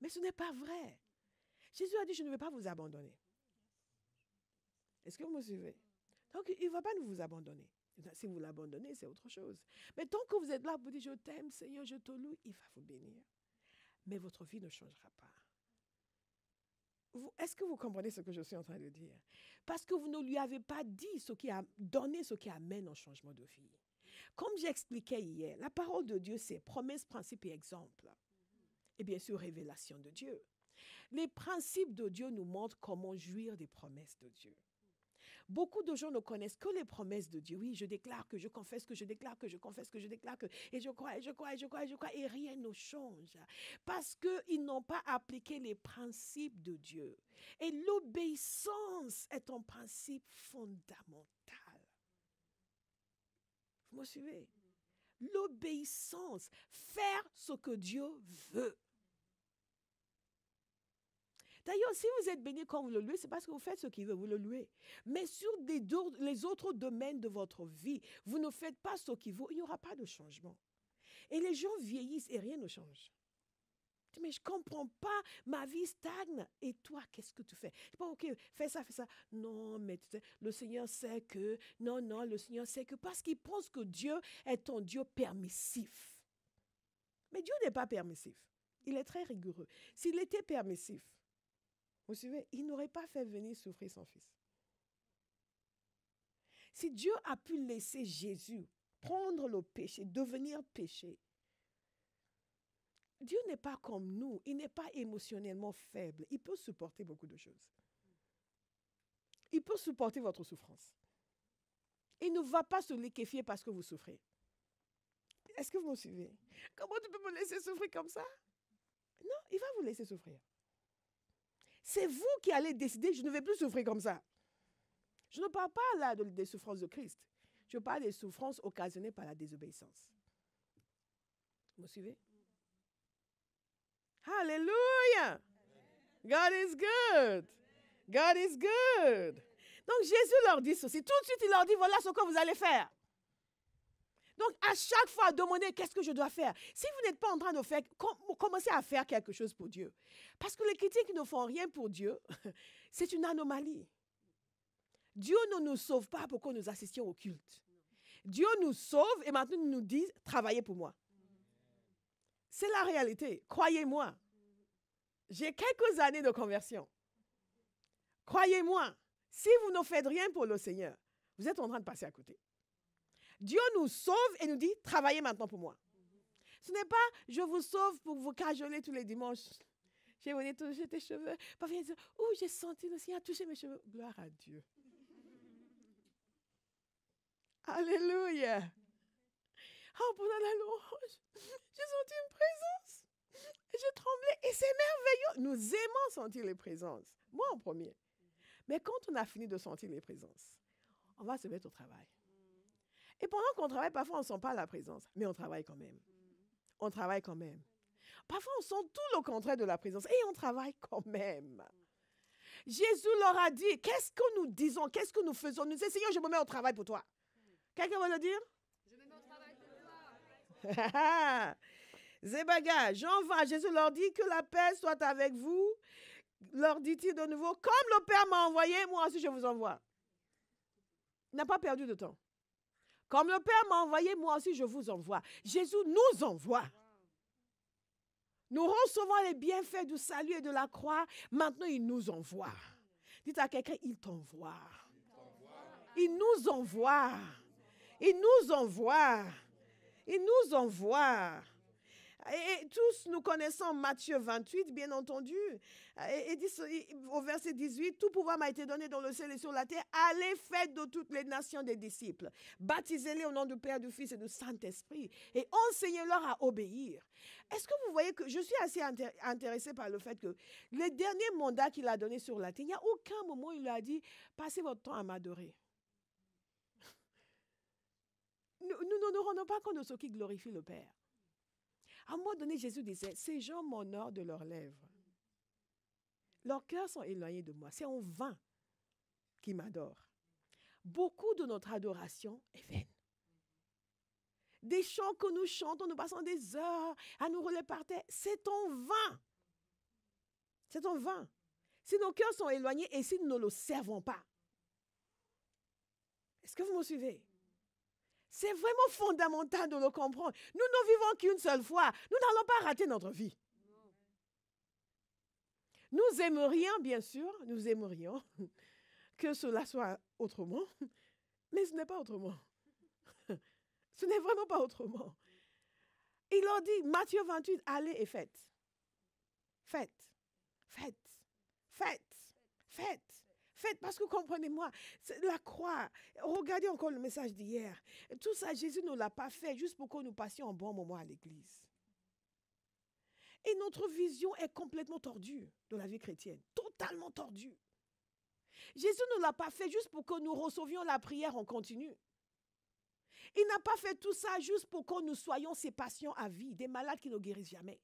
Mais ce n'est pas vrai. Jésus a dit, je ne vais pas vous abandonner. Est-ce que vous me suivez? Donc, il ne va pas vous abandonner. Si vous l'abandonnez, c'est autre chose. Mais tant que vous êtes là, vous dites, je t'aime, Seigneur, je te loue, il va vous bénir. Mais votre vie ne changera pas. Est-ce que vous comprenez ce que je suis en train de dire? Parce que vous ne lui avez pas dit ce qui a donné ce qui amène un changement de vie. Comme j'expliquais hier, la parole de Dieu, c'est promesse, principe et exemple. Et bien sûr, révélation de Dieu. Les principes de Dieu nous montrent comment jouir des promesses de Dieu. Beaucoup de gens ne connaissent que les promesses de Dieu. Oui, je déclare que je confesse, que je déclare que je confesse, que je déclare que... Et je crois, et je crois, et je crois, et je crois. Et rien ne change. Parce qu'ils n'ont pas appliqué les principes de Dieu. Et l'obéissance est un principe fondamental. Vous me suivez? L'obéissance. Faire ce que Dieu veut. D'ailleurs, si vous êtes béni quand vous le louez, c'est parce que vous faites ce qu'il veut, vous le louez. Mais sur les autres domaines de votre vie, vous ne faites pas ce qu'il veut, il n'y aura pas de changement. Et les gens vieillissent et rien ne change. Mais je ne comprends pas, ma vie stagne. Et toi, qu'est-ce que tu fais? Je dis pas, OK, fais ça, fais ça. Non, mais tu sais, le Seigneur sait que... Non, le Seigneur sait que... Parce qu'il pense que Dieu est un Dieu permissif. Mais Dieu n'est pas permissif. Il est très rigoureux. S'il était permissif, vous savez, il n'aurait pas fait venir souffrir son fils. Si Dieu a pu laisser Jésus prendre le péché, devenir péché, Dieu n'est pas comme nous. Il n'est pas émotionnellement faible. Il peut supporter beaucoup de choses. Il peut supporter votre souffrance. Il ne va pas se liquéfier parce que vous souffrez. Est-ce que vous me suivez? Comment tu peux me laisser souffrir comme ça? Non, il va vous laisser souffrir. C'est vous qui allez décider, je ne vais plus souffrir comme ça. Je ne parle pas là des souffrances de Christ. Je parle des souffrances occasionnées par la désobéissance. Vous me suivez? Hallelujah! God is good. God is good. Donc Jésus leur dit ceci. Tout de suite, il leur dit, voilà ce que vous allez faire. Donc à chaque fois, demandez qu'est-ce que je dois faire. Si vous n'êtes pas en train de faire, commencez à faire quelque chose pour Dieu. Parce que les chrétiens qui ne font rien pour Dieu, c'est une anomalie. Dieu ne nous sauve pas pour que nous assistions au culte. Dieu nous sauve et maintenant il nous dit, travaillez pour moi. C'est la réalité. Croyez-moi. J'ai quelques années de conversion. Croyez-moi, si vous ne faites rien pour le Seigneur, vous êtes en train de passer à côté. Dieu nous sauve et nous dit, travaillez maintenant pour moi. Ce n'est pas, je vous sauve pour vous cajoler tous les dimanches. J'ai venu toucher tes cheveux. Parfois, il dit, oh, j'ai senti le Seigneur toucher mes cheveux. Gloire à Dieu. Alléluia. Oh, pendant la louange, j'ai senti une présence. J'ai tremblé et c'est merveilleux. Nous aimons sentir les présences. Moi en premier. Mais quand on a fini de sentir les présences, on va se mettre au travail. Et pendant qu'on travaille, parfois on ne sent pas la présence, mais on travaille quand même. On travaille quand même. Parfois on sent tout le contraire de la présence et on travaille quand même. Jésus leur a dit, qu'est-ce que nous disons, qu'est-ce que nous faisons? Nous disons, Seigneur, je me mets au travail pour toi. Quelqu'un va le dire?
Je me mets au travail pour toi.
Zébaga, Jean 20, Jésus leur dit que la paix soit avec vous. Leur dit-il de nouveau, comme le Père m'a envoyé, moi aussi je vous envoie. Il n'a pas perdu de temps. Comme le Père m'a envoyé, moi aussi je vous envoie. Jésus nous envoie. Nous recevons les bienfaits du salut et de la croix. Maintenant, il nous envoie. Dites à quelqu'un, il t'envoie. Il nous envoie. Il nous envoie. Il nous envoie. Et tous nous connaissons Matthieu 28, bien entendu. Et dit au verset 18, tout pouvoir m'a été donné dans le ciel et sur la terre. Allez, faites de toutes les nations des disciples. Baptisez-les au nom du Père, du Fils et du Saint-Esprit. Et enseignez-leur à obéir. Est-ce que vous voyez que je suis assez intéressée par le fait que les derniers mandats qu'il a donnés sur la terre, il n'y a aucun moment où il a dit, passez votre temps à m'adorer. Nous ne nous rendons pas compte de ce qui glorifie le Père. À un moment donné, Jésus disait, ces gens m'honorent de leurs lèvres. Leurs cœurs sont éloignés de moi. C'est en vain qu'ils m'adorent. Beaucoup de notre adoration est vaine. Des chants que nous chantons, nous passons des heures à nous rouler par terre. C'est en vain. C'est en vain. Si nos cœurs sont éloignés et si nous ne le servons pas. Est-ce que vous me suivez? C'est vraiment fondamental de le comprendre. Nous ne vivons qu'une seule fois. Nous n'allons pas rater notre vie. Nous aimerions, bien sûr, nous aimerions que cela soit autrement, mais ce n'est pas autrement. Ce n'est vraiment pas autrement. Il leur dit, Matthieu 28, allez et faites. Faites, faites, faites, faites. Faites, parce que comprenez-moi, la croix, regardez encore le message d'hier. Tout ça, Jésus ne l'a pas fait juste pour que nous passions un bon moment à l'église. Et notre vision est complètement tordue de la vie chrétienne, totalement tordue. Jésus ne l'a pas fait juste pour que nous recevions la prière en continu. Il n'a pas fait tout ça juste pour que nous soyons ses patients à vie, des malades qui ne guérissent jamais.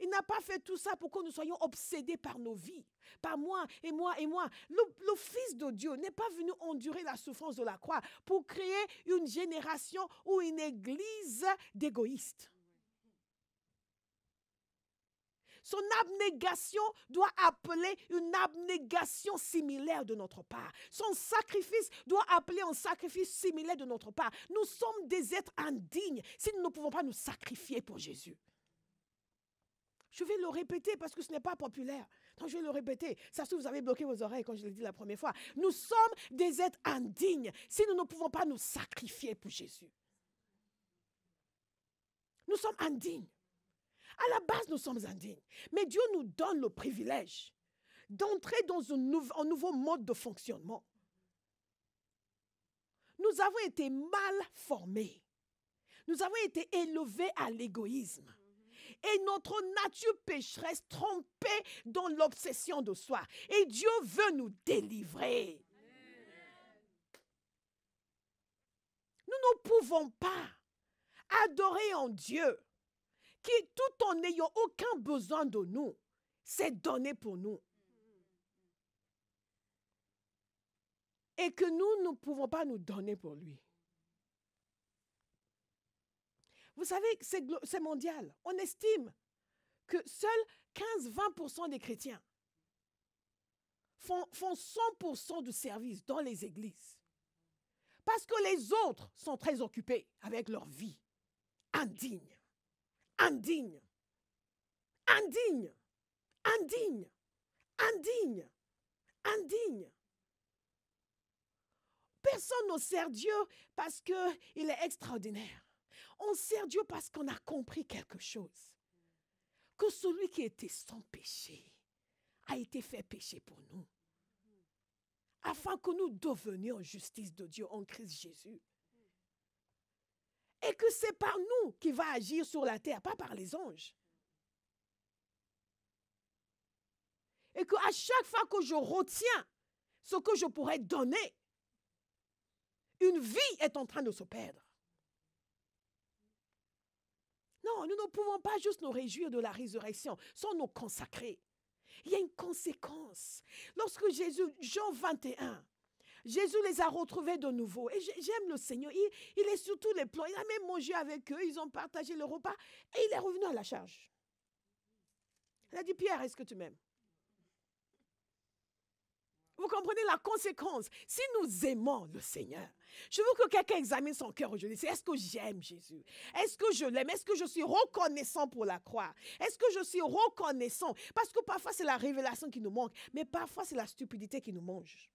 Il n'a pas fait tout ça pour que nous soyons obsédés par nos vies, par moi et moi et moi. Le Fils de Dieu n'est pas venu endurer la souffrance de la croix pour créer une génération ou une église d'égoïstes. Son abnégation doit appeler une abnégation similaire de notre part. Son sacrifice doit appeler un sacrifice similaire de notre part. Nous sommes des êtres indignes si nous ne pouvons pas nous sacrifier pour Jésus. Je vais le répéter parce que ce n'est pas populaire. Donc je vais le répéter. Ça se trouve, vous avez bloqué vos oreilles quand je l'ai dit la première fois. Nous sommes des êtres indignes si nous ne pouvons pas nous sacrifier pour Jésus. Nous sommes indignes. À la base, nous sommes indignes. Mais Dieu nous donne le privilège d'entrer dans un nouveau mode de fonctionnement. Nous avons été mal formés. Nous avons été élevés à l'égoïsme. et notre nature pécheresse trompée dans l'obsession de soi. Et Dieu veut nous délivrer. Nous ne pouvons pas adorer en Dieu qui, tout en n'ayant aucun besoin de nous, s'est donné pour nous. Et que nous ne pouvons pas nous donner pour lui. Vous savez, c'est mondial. On estime que seuls 15-20% des chrétiens font 100% du service dans les églises. Parce que les autres sont très occupés avec leur vie. Indigne. Indigne. Indigne. Indigne. Indigne. Indigne. Personne ne sert Dieu parce qu'il est extraordinaire. On sert Dieu parce qu'on a compris quelque chose. Que celui qui était sans péché a été fait péché pour nous. Afin que nous devenions justice de Dieu en Christ Jésus. Et que c'est par nous qu'il va agir sur la terre, pas par les anges. Et qu'à chaque fois que je retiens ce que je pourrais donner, une vie est en train de se perdre. Non, nous ne pouvons pas juste nous réjouir de la résurrection sans nous consacrer. Il y a une conséquence. Lorsque Jésus, Jean 21, Jésus les a retrouvés de nouveau. Et j'aime le Seigneur. Il est sur tous les plans. Il a même mangé avec eux. Ils ont partagé le repas. Et il est revenu à la charge. Il a dit, Pierre, est-ce que tu m'aimes? Vous comprenez la conséquence? Si nous aimons le Seigneur, je veux que quelqu'un examine son cœur aujourd'hui. C'est est-ce que j'aime Jésus? Est-ce que je l'aime? Est-ce que je suis reconnaissant pour la croix? Est-ce que je suis reconnaissant? Parce que parfois c'est la révélation qui nous manque, mais parfois c'est la stupidité qui nous mange.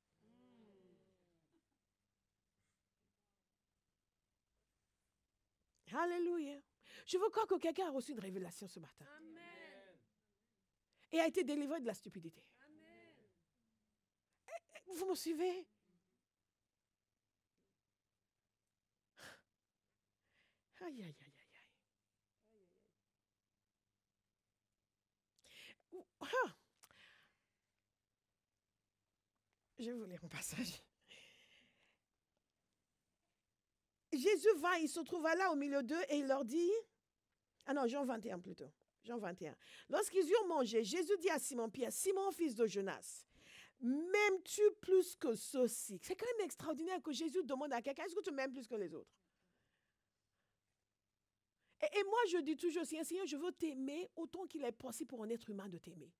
Alléluia. Je veux croire que quelqu'un a reçu une révélation ce matin. Amen. Et a été délivré de la stupidité. Vous me suivez? Aïe, aïe, aïe, aïe. Ah. Je vais vous lire un passage. Jésus va, il se trouva là au milieu d'eux et il leur dit, ah non, Jean 21 plutôt, Jean 21. Lorsqu'ils eurent mangé, Jésus dit à Simon-Pierre, Simon, fils de Jonas, m'aimes-tu plus que ceux-ci? C'est quand même extraordinaire que Jésus demande à quelqu'un, est-ce que tu m'aimes plus que les autres? Et moi, je dis toujours, Seigneur, je veux t'aimer autant qu'il est possible pour un être humain de t'aimer.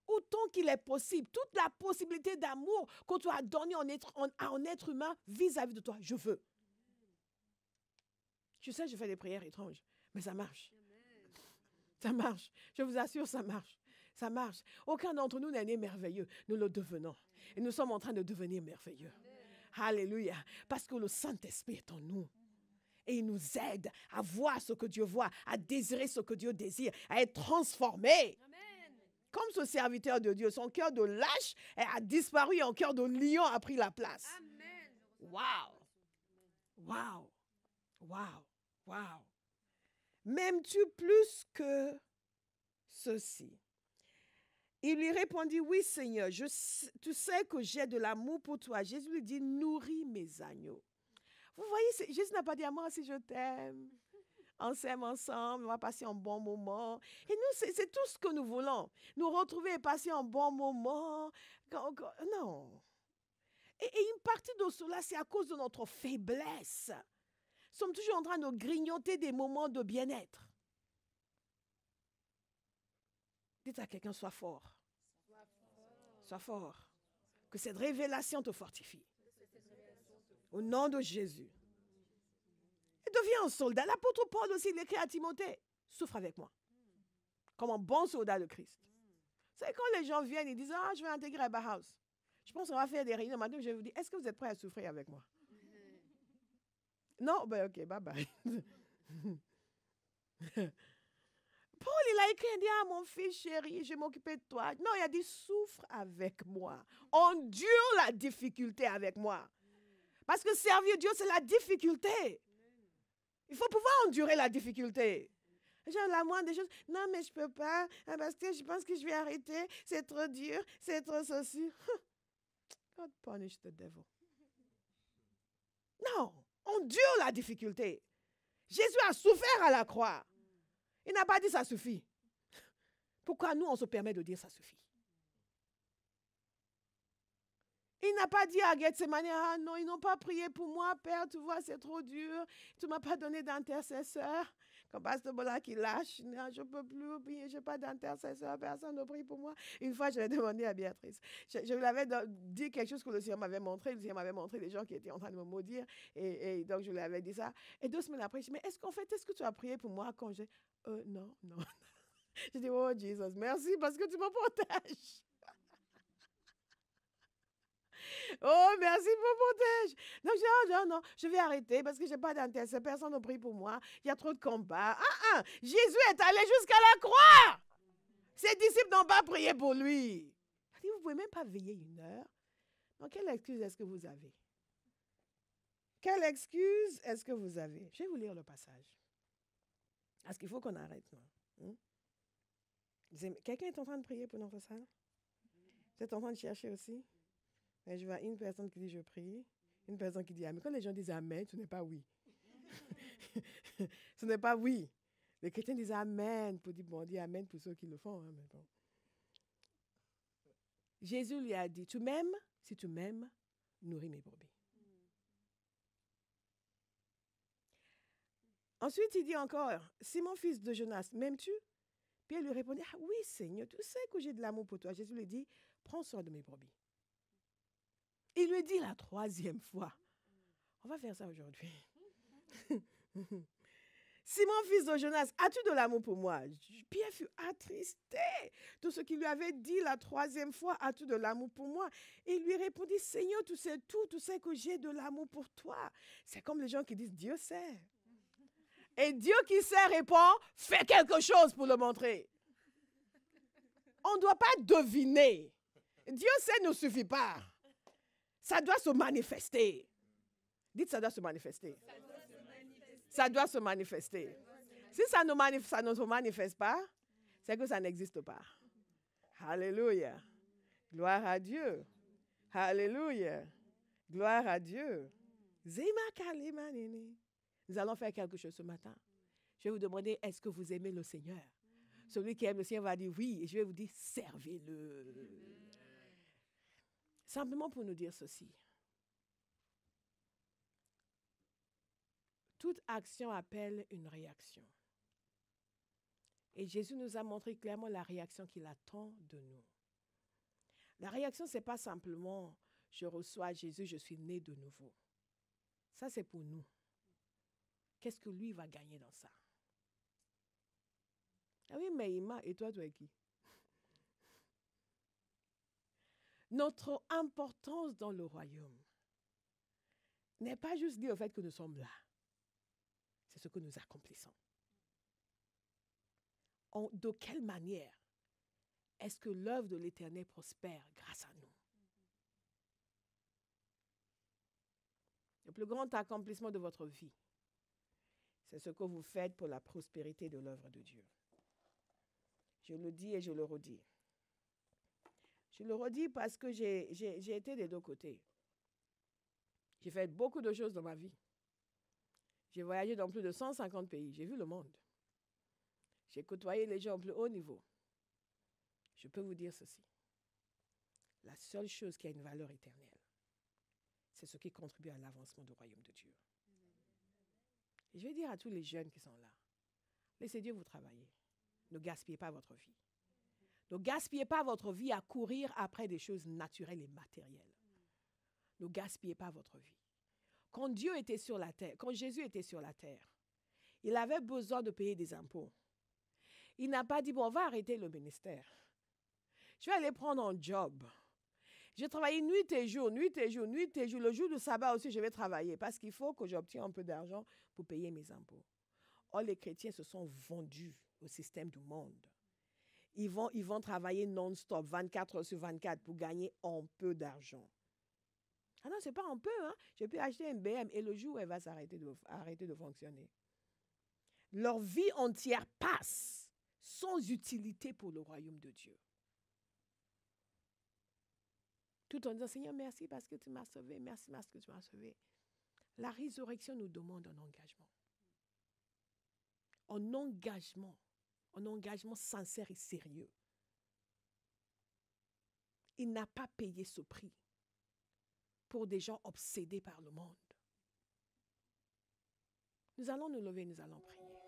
Autant qu'il est possible, toute la possibilité d'amour que tu as donné à un être humain vis-à-vis de toi, je veux. Je sais, je fais des prières étranges, mais ça marche. Ça marche. Je vous assure, ça marche. Ça marche. Aucun d'entre nous n'est né merveilleux. Nous le devenons. Et nous sommes en train de devenir merveilleux. Alléluia. Parce que le Saint-Esprit est en nous. Et il nous aide à voir ce que Dieu voit, à désirer ce que Dieu désire, à être transformé. Amen. Comme ce serviteur de Dieu, son cœur de lâche a disparu et un cœur de lion a pris la place. Amen. Wow. Wow. Wow. Wow. M'aimes-tu plus que ceci? Il lui répondit, oui Seigneur, tu sais que j'ai de l'amour pour toi. Jésus lui dit, nourris mes agneaux. Vous voyez, Jésus n'a pas dit à moi, si je t'aime, on s'aime ensemble, on va passer un bon moment. Et nous, c'est tout ce que nous voulons. Nous retrouver et passer un bon moment. Non. Et une partie de cela, c'est à cause de notre faiblesse. Nous sommes toujours en train de grignoter des moments de bien-être. Dites à quelqu'un, sois fort. Sois fort. Que cette révélation te fortifie. Au nom de Jésus. Et deviens un soldat. L'apôtre Paul aussi, il écrit à Timothée, souffre avec moi. Comme un bon soldat de Christ. C'est quand les gens viennent, ils disent, ah, je vais intégrer Abba House. Je pense qu'on va faire des réunions. Maintenant, je vais vous dire, est-ce que vous êtes prêts à souffrir avec moi? Non? Ben ok, bye bye. Paul, il a écrit, il dit, ah mon fils chéri, je vais m'occuper de toi. Non, il a dit, souffre avec moi. Endure la difficulté avec moi. Parce que servir Dieu, c'est la difficulté. Il faut pouvoir endurer la difficulté. Genre la moindre des choses, non mais je peux pas, parce que je pense que je vais arrêter, c'est trop dur, c'est trop ceci. God punish the devil. Non, endure la difficulté. Jésus a souffert à la croix. Il n'a pas dit ça suffit. Pourquoi nous on se permet de dire ça suffit? Il n'a pas dit à Gethsemane, ah non, ils n'ont pas prié pour moi, Père, tu vois, c'est trop dur. Tu ne m'as pas donné d'intercesseur. Quand Pasteur Bola qui lâche, non, je ne peux plus prier, je n'ai pas d'intercesseur, personne ne prie pour moi. Une fois, je l'ai demandé à Béatrice. Je lui avais dit quelque chose que le Seigneur m'avait montré. Le Seigneur m'avait montré des gens qui étaient en train de me maudire. Et donc, je lui avais dit ça. Et 2 semaines après, je dis, mais est-ce que tu as prié pour moi quand j'ai... Non. Je dis, oh Jesus, merci parce que tu me protèges. Oh, merci pour mon protège. Donc, je dis, non, je vais arrêter parce que je n'ai pas d'intercesseur. Personne ne prie pour moi. Il y a trop de combats. Jésus est allé jusqu'à la croix. Ses disciples n'ont pas prié pour lui. Il dit, vous ne pouvez même pas veiller 1 heure. Donc, quelle excuse est-ce que vous avez? Quelle excuse est-ce que vous avez? Je vais vous lire le passage. Parce qu'il faut qu'on arrête. Quelqu'un est en train de prier pour notre salle? Vous êtes en train de chercher aussi? Et je vois une personne qui dit je prie, une personne qui dit amen. Quand les gens disent amen, ce n'est pas oui. Ce n'est pas oui. Les chrétiens disent amen pour dire bon, on dit amen pour ceux qui le font. Mais bon. Jésus lui a dit, tu m'aimes? Si tu m'aimes, nourris mes brebis. Ensuite, il dit encore, Simon, fils de Jonas, m'aimes-tu? Puis il lui répondit, ah oui Seigneur, tu sais que j'ai de l'amour pour toi. Jésus lui dit, prends soin de mes brebis. Il lui dit la 3e fois. On va faire ça aujourd'hui. Simon, fils de Jonas, as-tu de l'amour pour moi? Pierre fut attristé. Tout ce qu'il lui avait dit la 3e fois, as-tu de l'amour pour moi? Et il lui répondit, Seigneur, tu sais tout, tu sais que j'ai de l'amour pour toi. C'est comme les gens qui disent, Dieu sait. Et Dieu qui sait répond, fais quelque chose pour le montrer. On ne doit pas deviner. Dieu sait ne suffit pas. Ça doit se manifester. Dites, ça doit se manifester. Ça doit se manifester. Si ça ne se manifeste pas, c'est que ça n'existe pas. Alléluia. Gloire à Dieu. Alléluia. Gloire à Dieu. Nous allons faire quelque chose ce matin. Je vais vous demander, est-ce que vous aimez le Seigneur? Celui qui aime le Seigneur va dire oui. Et je vais vous dire, servez-le. Simplement pour nous dire ceci. Toute action appelle une réaction. Et Jésus nous a montré clairement la réaction qu'il attend de nous. La réaction, ce n'est pas simplement « je reçois Jésus, je suis né de nouveau ». Ça, c'est pour nous. Qu'est-ce que lui va gagner dans ça? Ah oui, mais Ima, et toi, tu es qui? Notre importance dans le royaume n'est pas juste liée au fait que nous sommes là. C'est ce que nous accomplissons. De quelle manière est-ce que l'œuvre de l'Éternel prospère grâce à nous? Le plus grand accomplissement de votre vie, c'est ce que vous faites pour la prospérité de l'œuvre de Dieu. Je le dis et je le redis. Je le redis parce que j'ai été des 2 côtés. J'ai fait beaucoup de choses dans ma vie. J'ai voyagé dans plus de 150 pays. J'ai vu le monde. J'ai côtoyé les gens au plus haut niveau. Je peux vous dire ceci. La seule chose qui a une valeur éternelle, c'est ce qui contribue à l'avancement du royaume de Dieu. Et je vais dire à tous les jeunes qui sont là, laissez Dieu vous travailler. Ne gaspillez pas votre vie. Ne gaspillez pas votre vie à courir après des choses naturelles et matérielles. Ne gaspillez pas votre vie. Quand Dieu était sur la terre, quand Jésus était sur la terre, il avait besoin de payer des impôts. Il n'a pas dit, bon, on va arrêter le ministère. Je vais aller prendre un job. J'ai travaillé nuit et jour, nuit et jour, nuit et jour. Le jour du sabbat aussi, je vais travailler parce qu'il faut que j'obtienne un peu d'argent pour payer mes impôts. Or, les chrétiens se sont vendus au système du monde. Ils vont travailler non-stop, 24 heures sur 24 pour gagner un peu d'argent. Ah non, ce n'est pas un peu. Hein? Je peux acheter une BM et le jour où elle va arrêter de fonctionner, leur vie entière passe sans utilité pour le royaume de Dieu. Tout en disant, Seigneur, merci parce que tu m'as sauvé, merci parce que tu m'as sauvé. La résurrection nous demande un engagement. Un engagement sincère et sérieux. Il n'a pas payé ce prix pour des gens obsédés par le monde. Nous allons nous lever, nous allons prier.